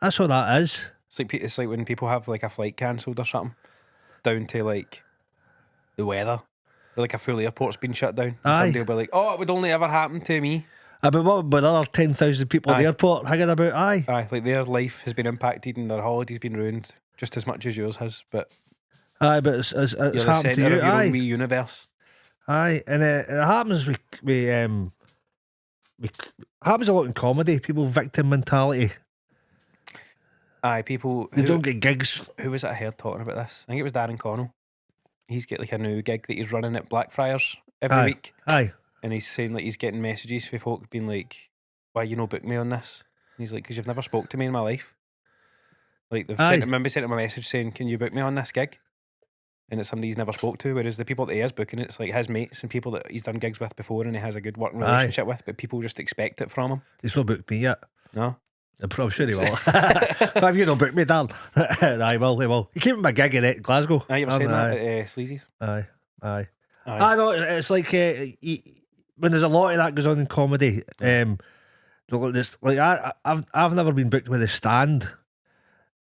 That's what that is. It's like when people have like a flight cancelled or something, down to like the weather. Or like a full airport's been shut down. And Aye. somebody will be like, oh, it would only ever happen to me. But what about other 10,000 people at the Aye. airport hanging about? Aye. Aye, like their life has been impacted and their holiday's been ruined just as much as yours has. But Aye, but it's you're happened the to centre you. of your Aye. own wee universe. Aye. And it happens we happens a lot in comedy. People victim mentality. Aye, people They don't get gigs. who was it I heard talking about this? I think it was Darren Connell. He's got like a new gig that he's running at Blackfriars every Aye. week. Aye. And he's saying like he's getting messages from folk being like, why you no book me on this? And he's like, because you've never spoke to me in my life. Like they've Aye. sent him a message saying, can you book me on this gig? And it's somebody he's never spoke to, whereas the people that he is booking, it's like his mates and people that he's done gigs with before and he has a good working Aye. relationship with, but people just expect it from him. He's not booked me yet. No? I'm sure he will. But if you don't book me, Dan, I will. He will. He came to my gig in Glasgow. Aye, you were saying Aye. that at Sleazy's? Aye. Aye. I know. It's like when there's a lot of that goes on in comedy. I've never been booked with a stand,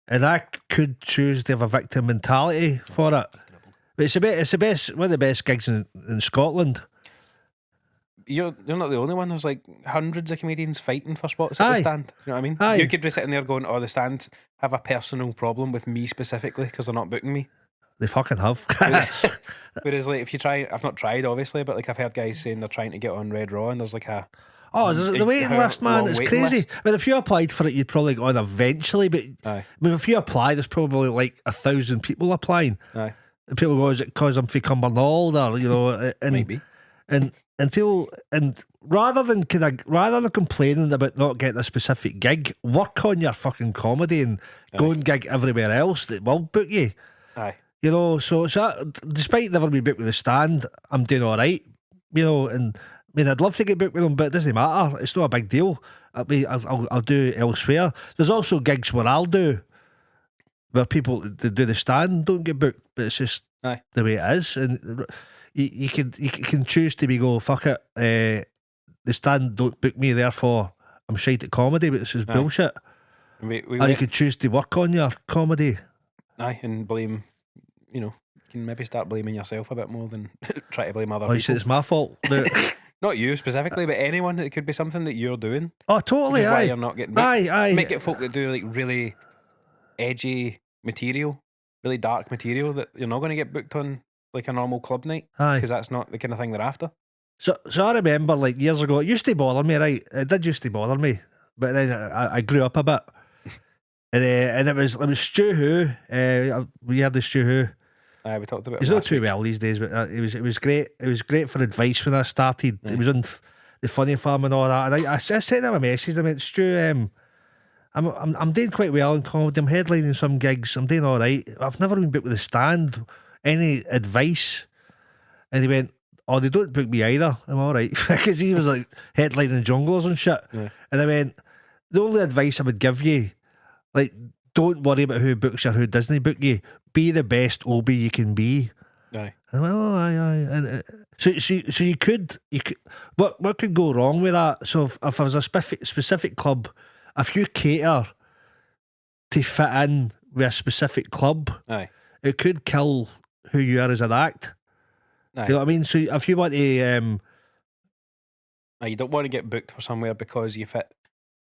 and I could choose to have a victim mentality for it. But it's the best, one of the best gigs in Scotland. You're not the only one. There's like hundreds of comedians fighting for spots at Aye. the stand. You know what I mean? Aye. You could be sitting there going, oh, the stand have a personal problem with me specifically because they're not booking me. They fucking have. Whereas like if you try, I've not tried obviously, but like I've heard guys saying they're trying to get on Red Raw and there's like a Oh, the waiting how list, man, long it's waiting crazy. list? I mean, if you applied for it, you'd probably get on eventually. But Aye. I mean, if you apply, there's probably like 1,000 people applying. Aye. And people go, "Is it because I'm from Cumbernauld?" Or and Maybe. and people, and rather than complaining about not getting a specific gig, work on your fucking comedy and go and gig everywhere else that will book you. Aye. So despite never being booked with the stand, I'm doing all right. And I mean, I'd love to get booked with them, but it doesn't matter. It's not a big deal. I'll do it elsewhere. There's also gigs where I'll do where people that do the stand don't get booked, but it's just Aye. the way it is. And you can choose to go, fuck it, the stand don't book me, therefore I'm shite at comedy, but it's just Aye. bullshit. We Or you went- could choose to work on your comedy. Aye, and blame, you can maybe start blaming yourself a bit more than try to blame other Oh, you say people. it's my fault. Not you specifically, but anyone. It could be something that you're doing. Oh, Which totally, is why aye. you're not getting booked. Aye. Make it folk that do like really edgy material, really dark material that you're not going to get booked on like a normal club night Aye. because that's not the kind of thing they're after. So I remember like years ago, it used to bother me, right? It did used to bother me, but then I grew up a bit, and it was Stu Who. We had the Stu Who. Aye, we talked about. He's it not last too week. well these days, but it was great. It was great for advice when I started. It was on the Funny Farm and all that. And I sent him a message. I went, Stu, I'm doing quite well in comedy. I'm headlining some gigs. I'm doing all right. I've never been booked with a stand. Any advice? And he went, oh, they don't book me either. I'm all right. Because he was like headlining junglers and shit. Yeah. And I went, the only advice I would give you, like, don't worry about who books you or who doesn't book you. Be the best OB you can be. Aye. And I went, oh, aye. And so you could what could go wrong with that? So if there was a specific club, if you cater to fit in with a specific club, Aye. it could kill who you are as an act. Aye. You know what I mean? So if you want to, Aye, you don't want to get booked for somewhere because you fit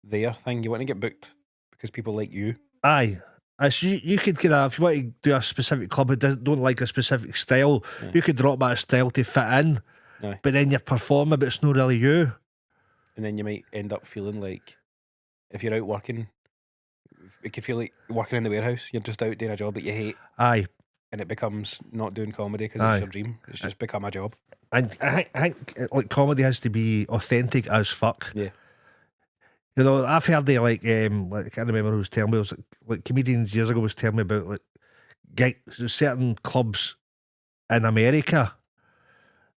their thing. You want to get booked because people like you. aye. As you could kind of, if you want to do a specific club who don't like a specific style, Aye. you could drop that style to fit in, Aye. but then you're performing, but it's not really you. And then you might end up feeling like, if you're out working, it could feel like working in the warehouse. You're just out doing a job that you hate, Aye. and it becomes not doing comedy because Aye. it's your dream. It's just become a job. And I think like comedy has to be authentic as fuck. Yeah. You know, I've heard they like I can't remember who was telling me. It was like comedians years ago was telling me about like certain clubs in America.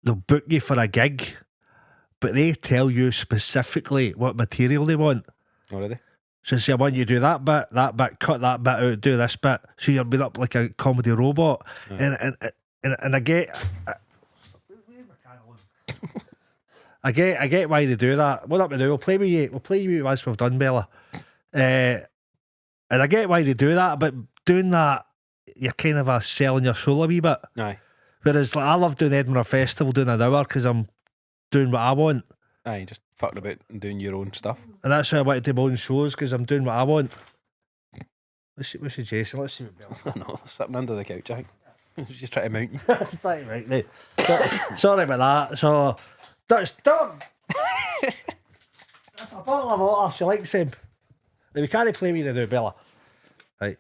They'll book you for a gig, but they tell you specifically what material they want. Already. So say I want you to do that bit, cut that bit out, do this bit. So you're being up like a comedy robot, Aye. and I get. I get why they do that. What up we do? We'll play with you. We'll play with you as we've done, Bella. And I get why they do that, but doing that, you're kind of selling your soul a wee bit. Aye. Whereas like, I love doing Edinburgh Festival, doing an hour because I'm doing what I want, Aye, just fucking about and doing your own stuff. and that's why I want to do my own shows because I'm doing what I want. What's your Jason? Let's see what Bella. I know, sitting under the couch, I think. Just trying to mount you. That's right, mate. Sorry about that. So that's done. That's a bottle of water. She likes him. We can't play with you now, Bella. Right.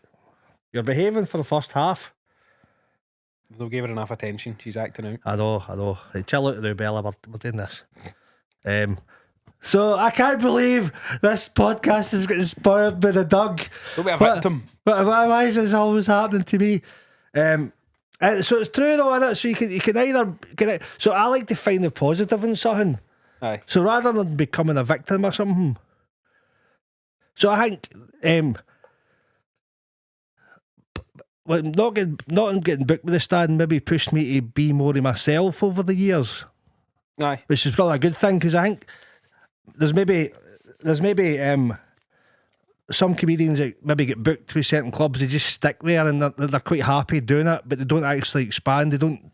You're behaving for the first half. They'll give her enough attention. She's acting out. I know. Right, chill out now, Bella. We're doing this. So I can't believe this podcast is getting spoiled by the Doug. Don't be a victim. But why is this always happening to me? So it's true though, innit? So you can either so I like to find the positive in something. Aye. So rather than becoming a victim or something. So I think well, not getting booked with the Stand maybe pushed me to be more of myself over the years, Aye. which is probably a good thing because I think there's maybe some comedians that maybe get booked with certain clubs, they just stick there and they're quite happy doing it, but they don't actually expand, they don't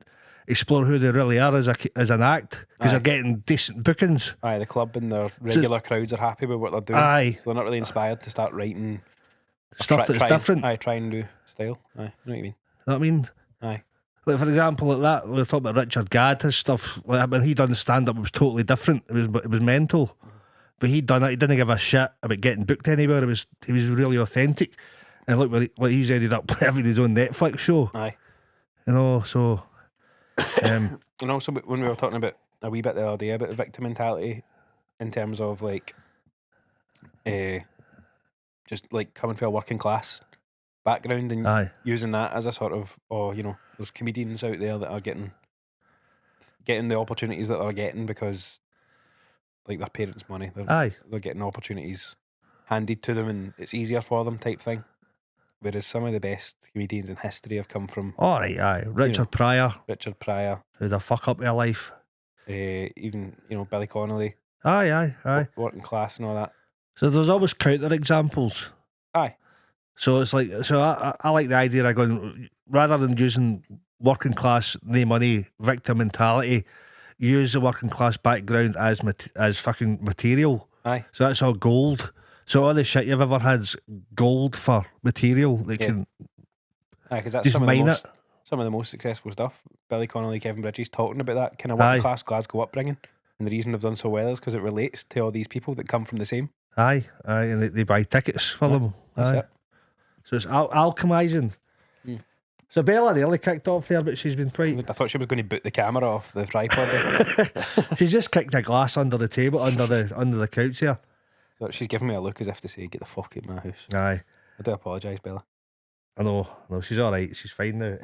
explore who they really are as an act because they're getting decent bookings. Aye, the club and their regular crowds are happy with what they're doing. Aye. So they're not really inspired to start writing Stuff that's different. Aye, try and do style. Aye, you know what I mean? You know what I mean? Aye. Like for example, like that we were talking about Richard Gadd, his stuff. Like when he done stand up, it was totally different. It was mental, but he done it. He didn't give a shit about getting booked anywhere. He was really authentic, and look where he's ended up having his own Netflix show. Aye. You know, so. And also when we were talking about a wee bit the other day about the victim mentality, in terms of like, just like coming from a working class background and Aye. using that as a sort of, there's comedians out there that are getting the opportunities that they're getting because like their parents' money. Aye. They're getting opportunities handed to them and it's easier for them type thing. Whereas some of the best comedians in history have come from All right, aye. Richard Pryor, Richard Pryor, who'd a fuck up their life. even Billy Connolly, Aye. working class and all that. So there's always counter examples. Aye. So it's like, so I like the idea of going, rather than using working class, no money, victim mentality, use the working class background as fucking material. Aye. So that's all gold. So all the shit you've ever had's gold for material. They can Aye, because that's just some of the mine most it. some of the most successful stuff. Billy Connolly, Kevin Bridges talking about that kind of Aye. working class Glasgow upbringing, and the reason they've done so well is because it relates to all these people that come from the same. Aye, and they buy tickets for them. That's Aye. it. So it's alchemising. Mm. So Bella nearly kicked off there, but she's been quite. I thought she was going to boot the camera off the tripod there. She's just kicked a glass under the table, under the couch here. But she's giving me a look as if to say, "Get the fuck out of my house." Aye, I do apologise, Bella. I know, she's all right. She's fine now.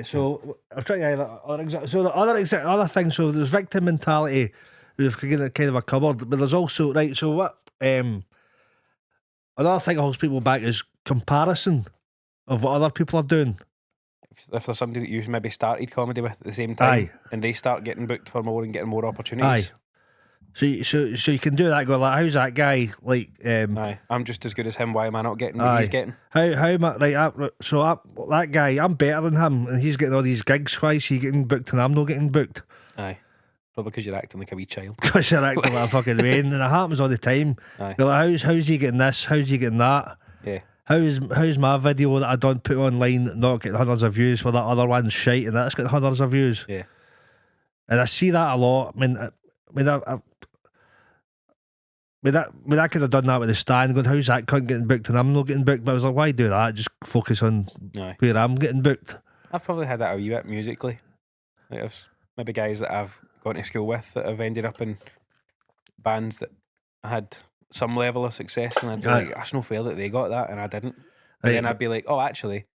So I'm trying to. So the other thing. So there's victim mentality. We've kind of a cupboard, but there's also right. So what? Another thing that holds people back is comparison of what other people are doing. If there's somebody that you maybe started comedy with at the same time, Aye. and they start getting booked for more and getting more opportunities, So you can do that. Go like, how's that guy? Like, Aye, I'm just as good as him. Why am I not getting what he's getting? how am I right? That guy, I'm better than him, and he's getting all these gigs. Why is he getting booked and I'm not getting booked? Aye, probably because you're acting like a wee child. Because you're acting like a fucking rain, and it happens all the time. Aye. You're like, how's he getting this? How's he getting that? Yeah. How's my video that I don't put online not getting hundreds of views, while that other one's shite and that's getting hundreds of views? Yeah. And I see that a lot. I could have done that with the stand, going, how's that cunt getting booked and I'm not getting booked? But I was like, why do that? Just focus on Aye. where I'm getting booked. I've probably had that a wee bit musically. Like there's maybe guys that I've gone to school with that have ended up in bands that had some level of success, and I'd be like, that's no fair that they got that and I didn't. But then I'd be like, oh, actually,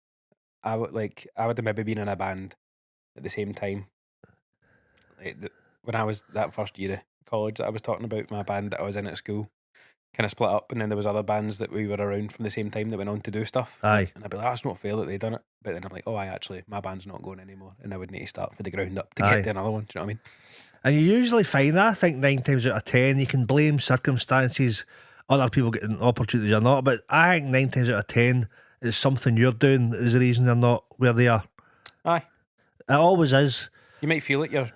I would have maybe been in a band at the same time. Like when I was that first year of college that I was talking about, my band that I was in at school kind of split up, and then there was other bands that we were around from the same time that went on to do stuff. Aye. And I'd be like, that's not fair that they done it. But then I'm like, oh, actually, my band's not going anymore, and I would need to start from the ground up to Aye. get to another one. Do you know what I mean? And you usually find that, I think 9 times out of 10, you can blame circumstances, other people getting opportunities or not, but I think 9 times out of 10, it's something you're doing is the reason they're not where they are. Aye. It always is. You might feel like you're,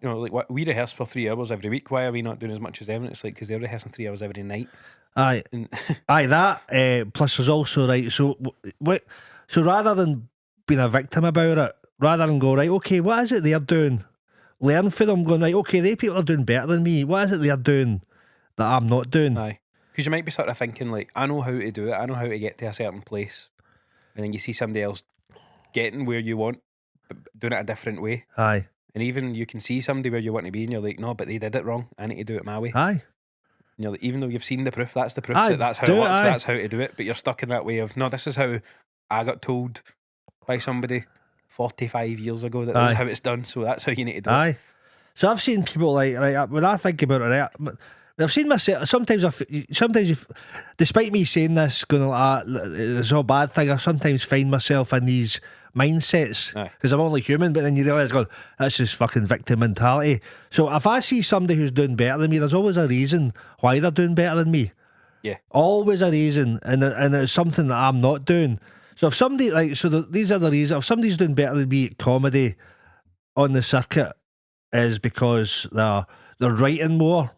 like we rehearse for 3 hours every week. Why are we not doing as much as them? And it's like, because they're rehearsing 3 hours every night. Aye. And Aye, that. Plus, there's also, right, so rather than being a victim about it, rather than go, right, okay, what is it they're doing? Learn from them, going, right, okay, they people are doing better than me. What is it they're doing that I'm not doing? Aye. Because you might be sort of thinking, like, I know how to do it. I know how to get to a certain place. And then you see somebody else getting where you want, but doing it a different way. Aye. And even you can see somebody where you want to be, and you're like, no, but they did it wrong. I need to do it my way. Aye. And you're like, even though you've seen the proof, that's the proof Aye, that's how it works, aye. that's how to do it. But you're stuck in that way of, no, this is how I got told by somebody 45 years ago that this Aye. is how it's done, so that's how you need to do it. Aye. So I've seen people like, right, when I think about it, right, I've seen myself, sometimes, despite me saying this, going like, it's all a bad thing, I sometimes find myself in these mindsets because I'm only human, but then you realise, God, that's just fucking victim mentality. So if I see somebody who's doing better than me, there's always a reason why they're doing better than me. Yeah. Always a reason, and it's something that I'm not doing. So if somebody, right, these are the reasons, if somebody's doing better than me at comedy on the circuit, is because they're writing more,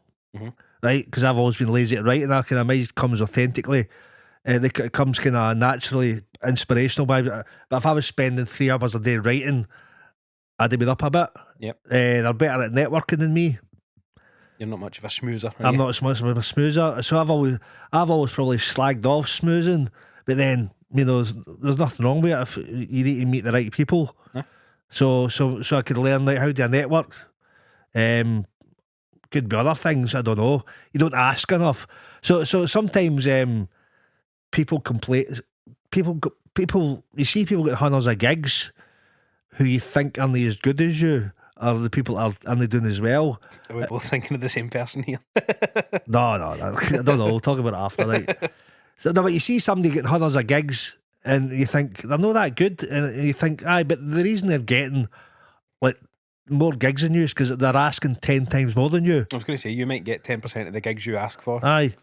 right? Because I've always been lazy at writing. That kind of mine comes authentically. It comes kind of naturally inspirational. But if I was spending 3 hours a day writing, I'd have been up a bit. Yep. They're better at networking than me. You're not much of a schmoozer. I'm not as much of a smoozer. So I've always probably slagged off smoozing, but then there's nothing wrong with it if you need to meet the right people. So I could learn like how do I network. Could be other things, I don't know. You don't ask enough. So sometimes people complain. People. You see people get hundreds of gigs who you think aren't as good as you, or the people are only doing as well. Are we both thinking of the same person here? No, I don't know. We'll talk about it after, right? So no, but you see somebody getting hundreds of gigs, and you think they're not that good, and you think, aye, but the reason they're getting like more gigs than you is because they're asking 10 times more than you. I was going to say, you might get 10% of the gigs you ask for. Aye.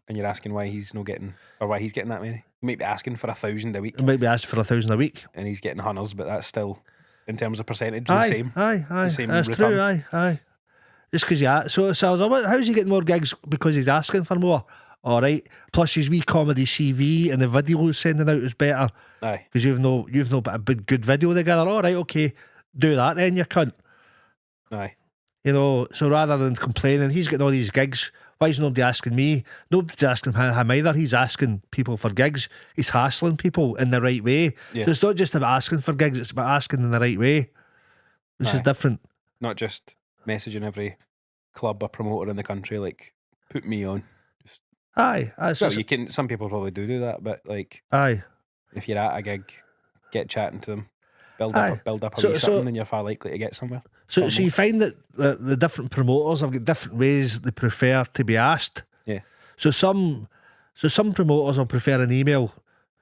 And you're asking why he's not getting, or why he's getting that many. You might be asking for 1,000 a week. They might be asking for 1,000 a week. And he's getting hundreds, but that's still, in terms of percentage, Aye, the same. Aye. The same That's return. true, aye. Just because you ask. So I was like, how's he getting more gigs? Because he's asking for more. All right. Plus his wee comedy CV and the video he's sending out is better. Aye. Because you've no put a big good video together. All right, okay. Do that then, you cunt. Aye. So rather than complaining, he's getting all these gigs. Why is nobody asking me? Nobody's asking him either. He's asking people for gigs. He's hassling people in the right way. Yeah. So it's not just about asking for gigs, it's about asking in the right way, which is different. Not just messaging every club or promoter in the country, like, put me on. Aye. Well, you can. Some people probably do that, but like, aye. if you're at a gig, get chatting to them, build Aye. up a So- wee so- something, then you're far likely to get somewhere. So you find that the different promoters have got different ways they prefer to be asked. Yeah. So some promoters will prefer an email.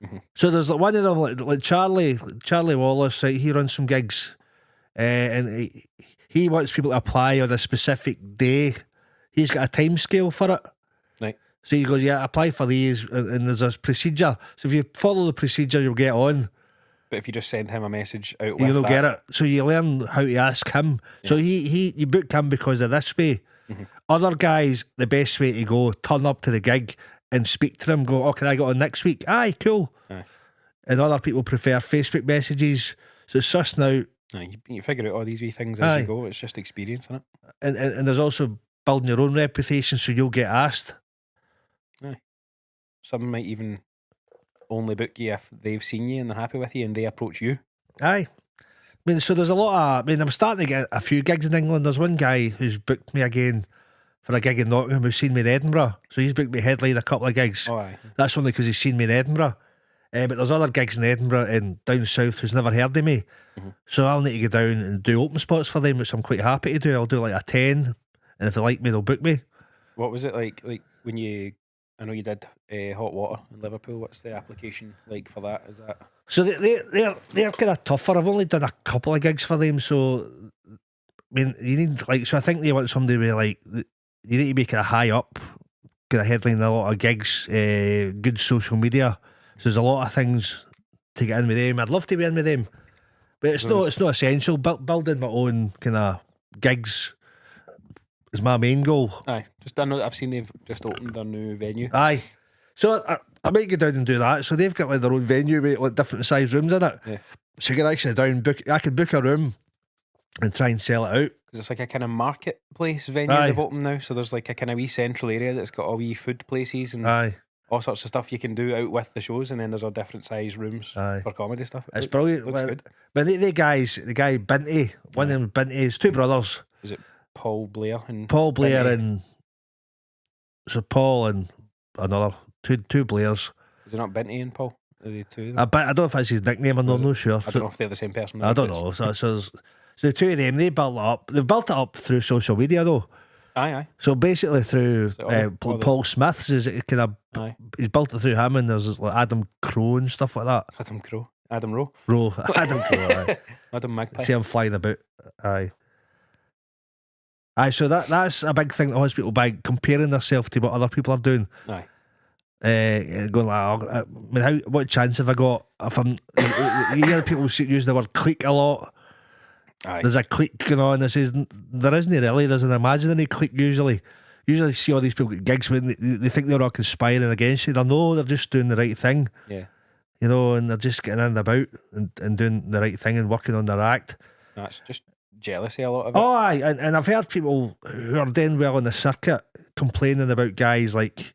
Mhm. So there's like one of them, like Charlie Wallace. Right, he runs some gigs, and he wants people to apply on a specific day. He's got a time scale for it. Right. So he goes, yeah, apply for these, and there's a procedure. So if you follow the procedure, you'll get on. But if you just send him a message out with You'll that, get it. So you learn how to ask him. So you book him because of this way. Other guys, the best way to go, turn up to the gig and speak to them. Go, oh, can I get on next week? Aye, cool. Aye. And other people prefer Facebook messages. So it's just now. You figure out all these wee things as Aye. you go. It's just experience, isn't it? And there's also building your own reputation, so you'll get asked. Some might even only book you if they've seen you and they're happy with you and they approach you. Aye. I mean, so there's a lot of. I mean, I'm starting to get a few gigs in England. There's one guy who's booked me again for a gig in Nottingham who's seen me in Edinburgh. So he's booked me headline a couple of gigs. Oh, aye. That's only because he's seen me in Edinburgh. But there's other gigs in Edinburgh and down south who's never heard of me. So I'll need to go down and do open spots for them, which I'm quite happy to do. I'll do like a 10, and if they like me, they'll book me. What was it like when you? I know you did Hot Water in Liverpool. What's the application like for that? Is that So they're kind of tougher. I've only done a couple of gigs for them, so I mean, you need like. So I think they want somebody with like you need to be kind of high up, kind of headline a lot of gigs, good social media. So there's a lot of things to get in with them. I'd love to be in with them, but it's not essential. Building my own kind of gigs is my main goal. Aye? Just I know that I've seen they've just opened their new venue. Aye. So I might go down and do that. So they've got like their own venue with like different size rooms in it. Yeah. So you can actually down book. I could book a room and try and sell it out. Because it's like a kind of marketplace venue Aye. they've opened now. So there's like a kind of wee central area that's got all wee food places and Aye. all sorts of stuff you can do out with the shows. And then there's all different size rooms Aye. for comedy stuff. It's brilliant. Looks good. But the guy Binty, one of them Binty's two brothers, Is it Paul Blair and Paul Blair Binty? and so Paul and another two Blairs. Is it not Binty and Paul? Are they two? I don't know if that's his nickname. I'm not sure. I don't know if they're the same person. I don't know. So the two of them, they built it up. They've built it up through social media though. Aye. So basically through So all the- Paul Smith's is it kind of Aye. he's built it through him, and there's like Adam Crow and stuff like that. Adam Rowe. Adam Crow. Aye. Adam Magpie. See him flying about. Aye. So that's a big thing that hospital by comparing themselves to what other people are doing. Aye. Going like, I mean, what chance have I got if I'm? You hear people using the word clique a lot. Aye. There's a clique going on. There isn't really. There's an imaginary clique usually. Usually, see all these people get gigs when they think they're all conspiring against you. They're just doing the right thing. Yeah. You know, and they're just getting in and about and doing the right thing and working on their act. That's just jealousy, a lot of it. Oh, aye, and I've heard people who are doing well on the circuit complaining about guys like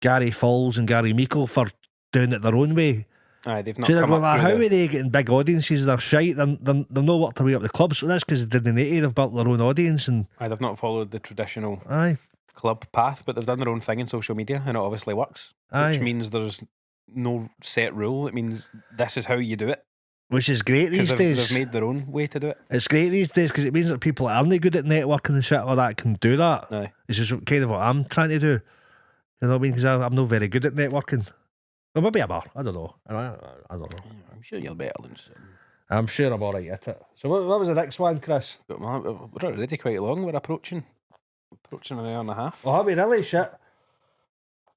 Gary Falls and Gary Meikle for doing it their own way. Aye, they've not So they're come going up like, through how are they getting big audiences? They're shite. They're not worked their way up the club. So that's because they didn't need it. They've built their own audience. And Aye, they've not followed the traditional aye, club path, but they've done their own thing in social media, and it obviously works. Aye. Which means there's no set rule. It means this is how you do it. which is great these Because days. they've made their own way to do it. It's great these days because it means that people that aren't good at networking and shit like that can do that. Aye. It's just kind of what I'm trying to do. You know what I mean? Because I'm not very good at networking. Well, maybe I'm. I don't know. I don't know. I'm sure you're better than some. I'm sure I'm alright at it. So what was the next one, Chris? But we're already quite long. We're approaching an hour and a half. Oh, have we really? Shit.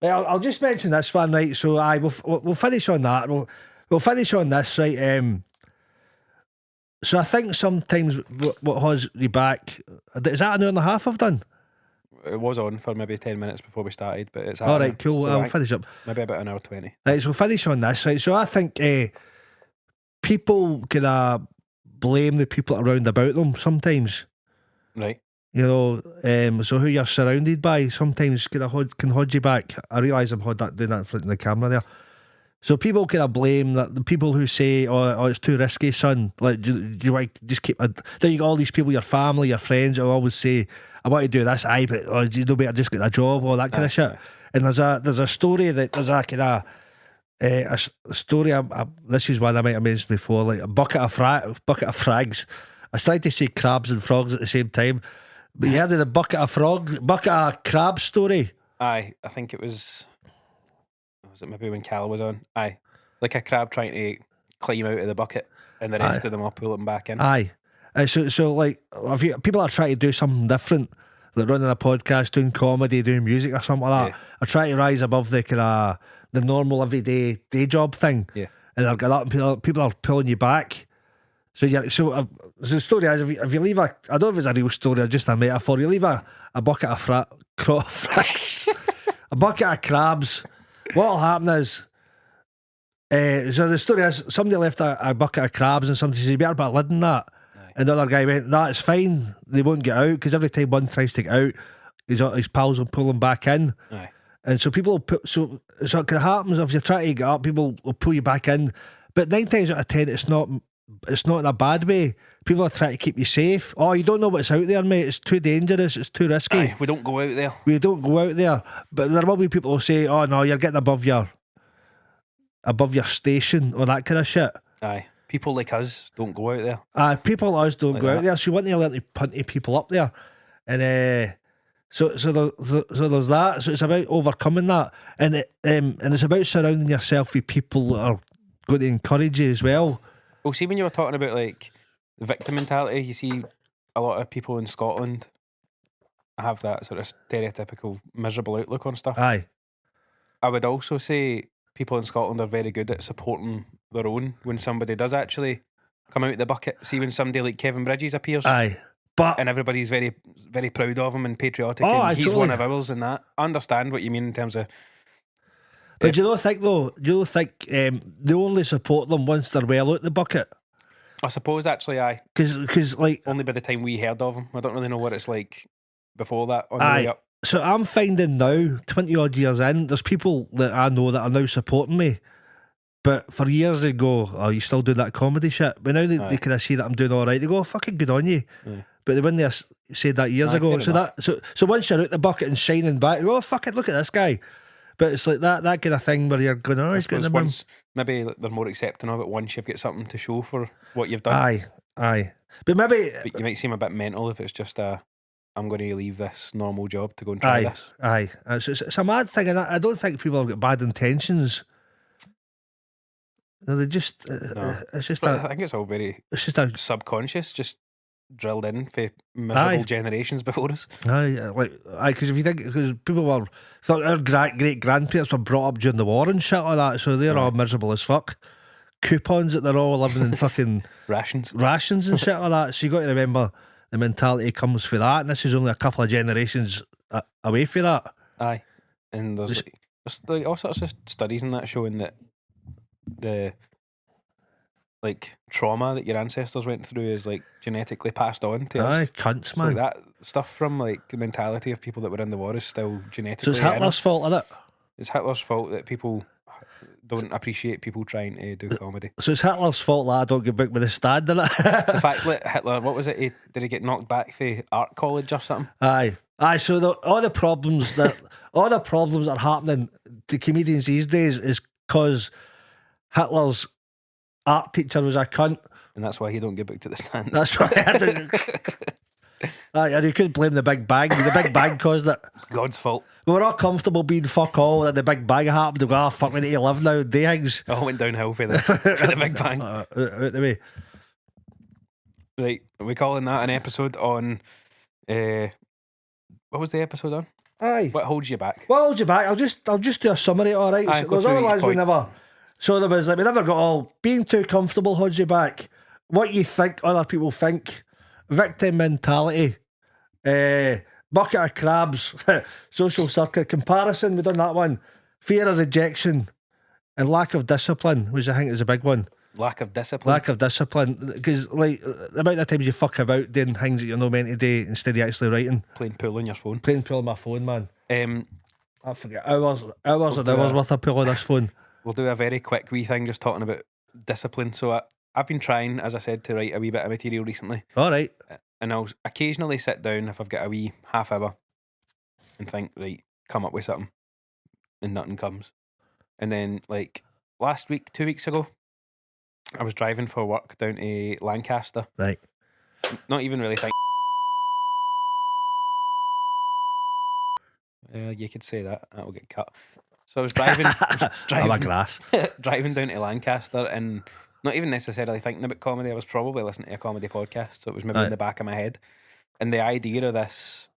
Right, I'll just mention this one, right? So we'll finish on that. We'll finish on this, right? So I think sometimes what holds you back, is that an hour and a half I've done? It was on for maybe 10 minutes before we started, but it's All right, cool. I'll finish up. Maybe about an hour 20. Right, so we'll finish on this, right? So I think people can blame the people around about them sometimes. Right. You know, so who you're surrounded by sometimes can hold you back. I realise I'm doing that in front of the camera there. So people kind of blame that the people who say, "Oh, it's too risky, son." Like, do you like just keep? Then you got all these people, your family, your friends, who always say, "I want to do this." But you know, better just get a job, all that kind of shit. And there's a story that there's a kind of a story. This is one I might have mentioned before, like a bucket of frags. I tried to say crabs and frogs at the same time, but you heard of the bucket of crab story? Aye, I think it was. Was it maybe when Cal was on? Aye, like a crab trying to climb out of the bucket, and the rest of them all pull them back in. Aye, So like, if people are trying to do something different, like running a podcast, doing comedy, doing music or something like that, are trying to rise above the kind of the normal everyday day job thing. Yeah. And they're got people are pulling you back. So so the story is, if you leave I don't know if it's a real story or just a metaphor. You leave a bucket of fracks, a bucket of crabs. What'll happen is, so the story is, somebody left a bucket of crabs and somebody says, you better put a lid in that. Aye. And the other guy went, nah, it's fine. They won't get out, because every time one tries to get out, his pals will pull him back in. Aye. And so people will put, so it can happen if you're trying to get up, people will pull you back in. But 9 times out of 10, it's not in a bad way. People are trying to keep you safe. Oh, you don't know what's out there, mate. It's too dangerous. It's too risky. Aye, we don't go out there. We don't go out there. But there will be people who say, oh no, you're getting above your station or that kind of shit. Aye. People like us don't go out there. People like us don't Like go that. out there. So you want to learn to punty people up there. And so there's that. So it's about overcoming that. And it's about surrounding yourself with people that are going to encourage you as well. Well, see, when you were talking about like the victim mentality, you see a lot of people in Scotland have that sort of stereotypical miserable outlook on stuff. Aye. I would also say people in Scotland are very good at supporting their own when somebody does actually come out of the bucket. See, when somebody like Kevin Bridges appears, Aye. But and everybody's very, very proud of him and patriotic, Oh, and aye, he's totally. one of ours and that. I understand what you mean in terms of. But do you not think though? Do you not think they only support them once they're well out the bucket? I suppose actually, aye. Because like, Only by the time we heard of him, I don't really know what it's like before that on the aye. way up. So I'm finding now, 20 odd years in, there's people that I know that are now supporting me. But for years they go, oh, you still doing that comedy shit? But now they Aye. kind of see that I'm doing all right. They go, oh, fucking good on you. Aye. But they wouldn't have said that years Aye, ago. fair So enough. so once you're out the bucket and shining back, you go, oh, fuck it, look at this guy. But it's like that kind of thing where you're going, oh, I he's getting suppose the bum. once maybe they're more accepting of it once you've got something to show for what you've done. Aye. But maybe, But you might seem a bit mental if it's just I'm going to leave this normal job to go and try this. aye. It's a mad thing, and I don't think people have got bad intentions. No, they just, No. it's just But I a, think it's all very it's just a, subconscious, just drilled in for miserable Aye. generations before us. because if you think, because people were, thought our great grandparents were brought up during the war and shit like that, so they're all miserable as fuck. Coupons that they're all living in fucking Rations. rations and shit like that. So you got to remember the mentality comes for that, and this is only a couple of generations away from that. Aye. And there's like all sorts of studies in that showing that the like trauma that your ancestors went through is like genetically passed on to Aye, us. cunts, So man. that stuff from like the mentality of people that were in the war is still genetically So it's in Hitler's us. fault, isn't it? It's Hitler's fault that people don't appreciate people trying to do comedy. So it's Hitler's fault that I don't get booked with the stand, isn't The it? fact that Hitler, what was it? Did he get knocked back for art college or something? Aye. So all the problems that are happening to comedians these days is because Hitler's art teacher was a cunt. And that's why he don't get booked at the stand. That's why I had to. And you couldn't blame the Big Bang. The Big Bang caused it. It's God's fault. We were all comfortable being fuck all, and the Big Bang happened. We go, ah, fuck, we need to live now. Day things. It all went downhill for the Big Bang. Out the way. Right, are we calling that an episode on? What was the episode on? Aye. What holds you back? What holds you back? I'll just do a summary. All right. Aye, So go there's through other each ones we point. never. So there was like we never got all being too comfortable holds you back. What you think other people think, victim mentality, bucket of crabs, social circuit comparison. We done that one. Fear of rejection, and lack of discipline, which I think is a big one. Lack of discipline. Lack of discipline, because like the amount of times you fuck about doing things that you're not meant to do instead of actually writing. Playing pool on your phone. Playing pool on my phone, man. I forget hours and hours do worth of pool on this phone. We'll do a very quick wee thing just talking about discipline. So I've been trying, as I said, to write a wee bit of material recently. All right. And I'll occasionally sit down if I've got a wee half hour and think, right, come up with something. And nothing comes. And then like last week, 2 weeks ago, I was driving for work down to Lancaster. Right. Not even really think. You could say that. That will get cut. So I was driving, I'm a grass. driving down to Lancaster, and not even necessarily thinking about comedy. I was probably listening to a comedy podcast, so it was maybe Aye. in the back of my head. And the idea of this,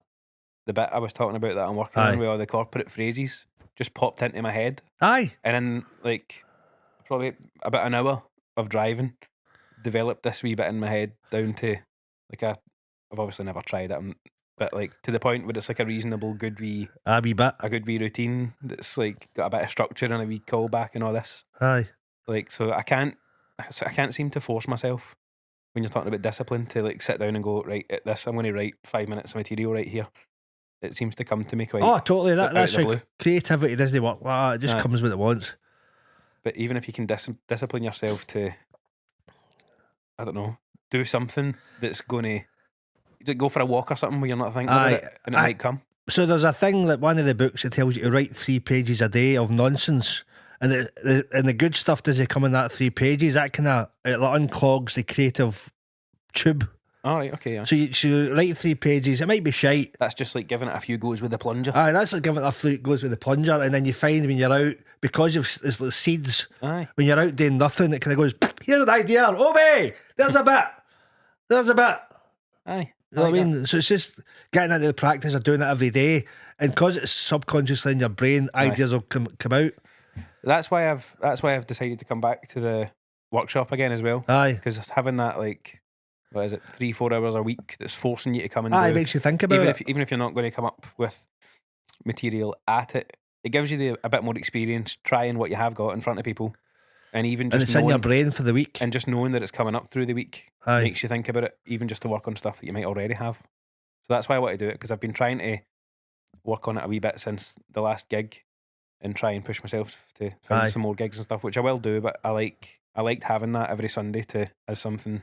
the bit I was talking about that I'm working Aye. on with all the corporate phrases, just popped into my head. Aye. And in like probably about an hour of driving, developed this wee bit in my head down to like I've obviously never tried it, but like to the point where it's like a reasonable good wee A wee bit. a good wee routine that's like got a bit of structure and a wee callback and all this. Aye. Like, so I can't seem to force myself when you're talking about discipline to like sit down and go, right, at this I'm going to write 5 minutes of material right here. It seems to come to me quite. Oh, totally. out of That's the like blue. creativity doesn't work. It just Aye. comes when it wants. But even if you can discipline yourself to, I don't know, do something that's going to go for a walk or something where you're not thinking about it and it might come. So there's a thing that one of the books that tells you to write 3 pages a day of nonsense, and the good stuff doesn't come in that 3 pages. That kind of unclogs the creative tube. All right, okay, yeah. So you write 3 pages. It might be shite. That's just like giving it a few goes with the plunger. Aye, that's like giving it a few goes with the plunger, and then you find when you're out, because it's like seeds. Aye. When you're out doing nothing, it kind of goes, here's an idea. Oh, hey, there's a bit. There's a bit. Aye. You know what I mean? So it's just getting into the practice of doing it every day, and because it's subconsciously in your brain, ideas will come out. That's why I've decided to come back to the workshop again as well. Aye, Because having that, like, what is it, 3-4 hours a week that's forcing you to come and it do, makes you think about even if you're not going to come up with material at it, it gives you a bit more experience trying what you have got in front of people, and even and just it's in your knowing, brain for the week. and just knowing that it's coming up through the week Aye. makes you think about it, even just to work on stuff that you might already have. So that's why I want to do it, because I've been trying to work on it a wee bit since the last gig and try and push myself to find Aye. some more gigs and stuff, which I will do. But I liked having that every Sunday as something.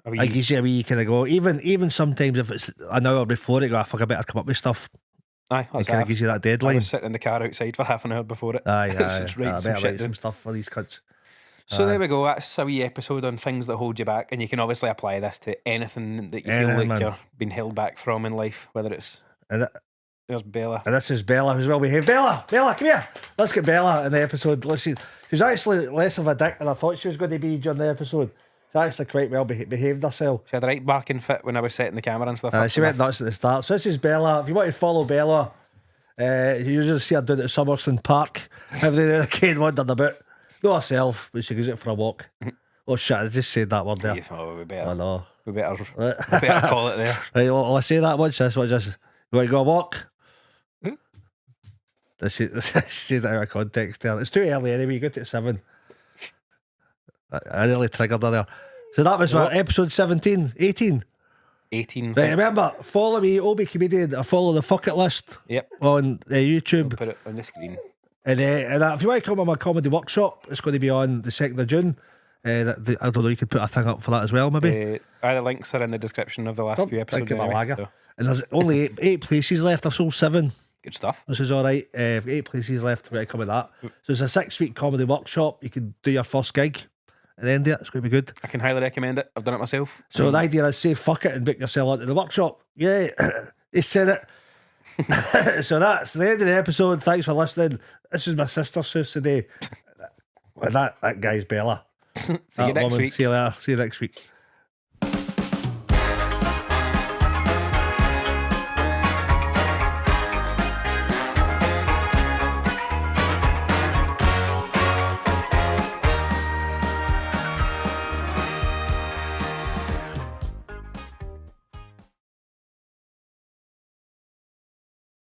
A wee, It gives you a wee kind of go. Even sometimes if it's an hour before it, go, fuck, I better come up with stuff. aye, It that's kind it. of gives you that I deadline. was sitting in the car outside for half an hour before it. Aye, It's aye. just writing I some better shit write down. some stuff for these cunts. So Aye. there we go. That's a wee episode on things that hold you back, and you can obviously apply this to anything that you feel Anything, like man. you're being held back from in life. Whether it's there's Bella. And this is Bella, who's well behaved. Bella, come here. Let's get Bella in the episode. Let's see. She's actually less of a dick than I thought she was going to be during the episode. She's actually quite well behaved herself. She had the right barking fit when I was setting the camera and stuff. up, She went nuts at the start. So this is Bella. If you want to follow Bella, you usually see her doing it at Summerson Park. Every day the kid wandering about. Not herself, but she goes out for a walk. Oh shit, I just said that word there. Yeah, oh, we I better know. call it there. Right, well, I say that. Watch this. You want to go a walk? Hmm? This say that out of context there. It's too early anyway. You got to 7. I nearly triggered her there. So that was what, episode 17, 18. 18. Right, remember, follow me, Obi Comedian. I follow the Fuck It List Yep. on YouTube. Put it on the screen. And if you want to come on my comedy workshop, it's going to be on the 2nd of June. I don't know, you could put a thing up for that as well, maybe. The links are in the description of the last few episodes. Think of a Anyway, lager. so And there's only eight places left. I've sold 7. good stuff. This is all right. 8 places left to come with that. So it's a 6-week comedy workshop. You can do your first gig and end it. It's going to be good. I can highly recommend it. I've done it myself. So the idea is say fuck it and book yourself onto the workshop. Yeah, he said it. So that's the end of the episode. Thanks for listening. This is my sister's house today. And that guy's Bella. See you next week. See you later. See you next week.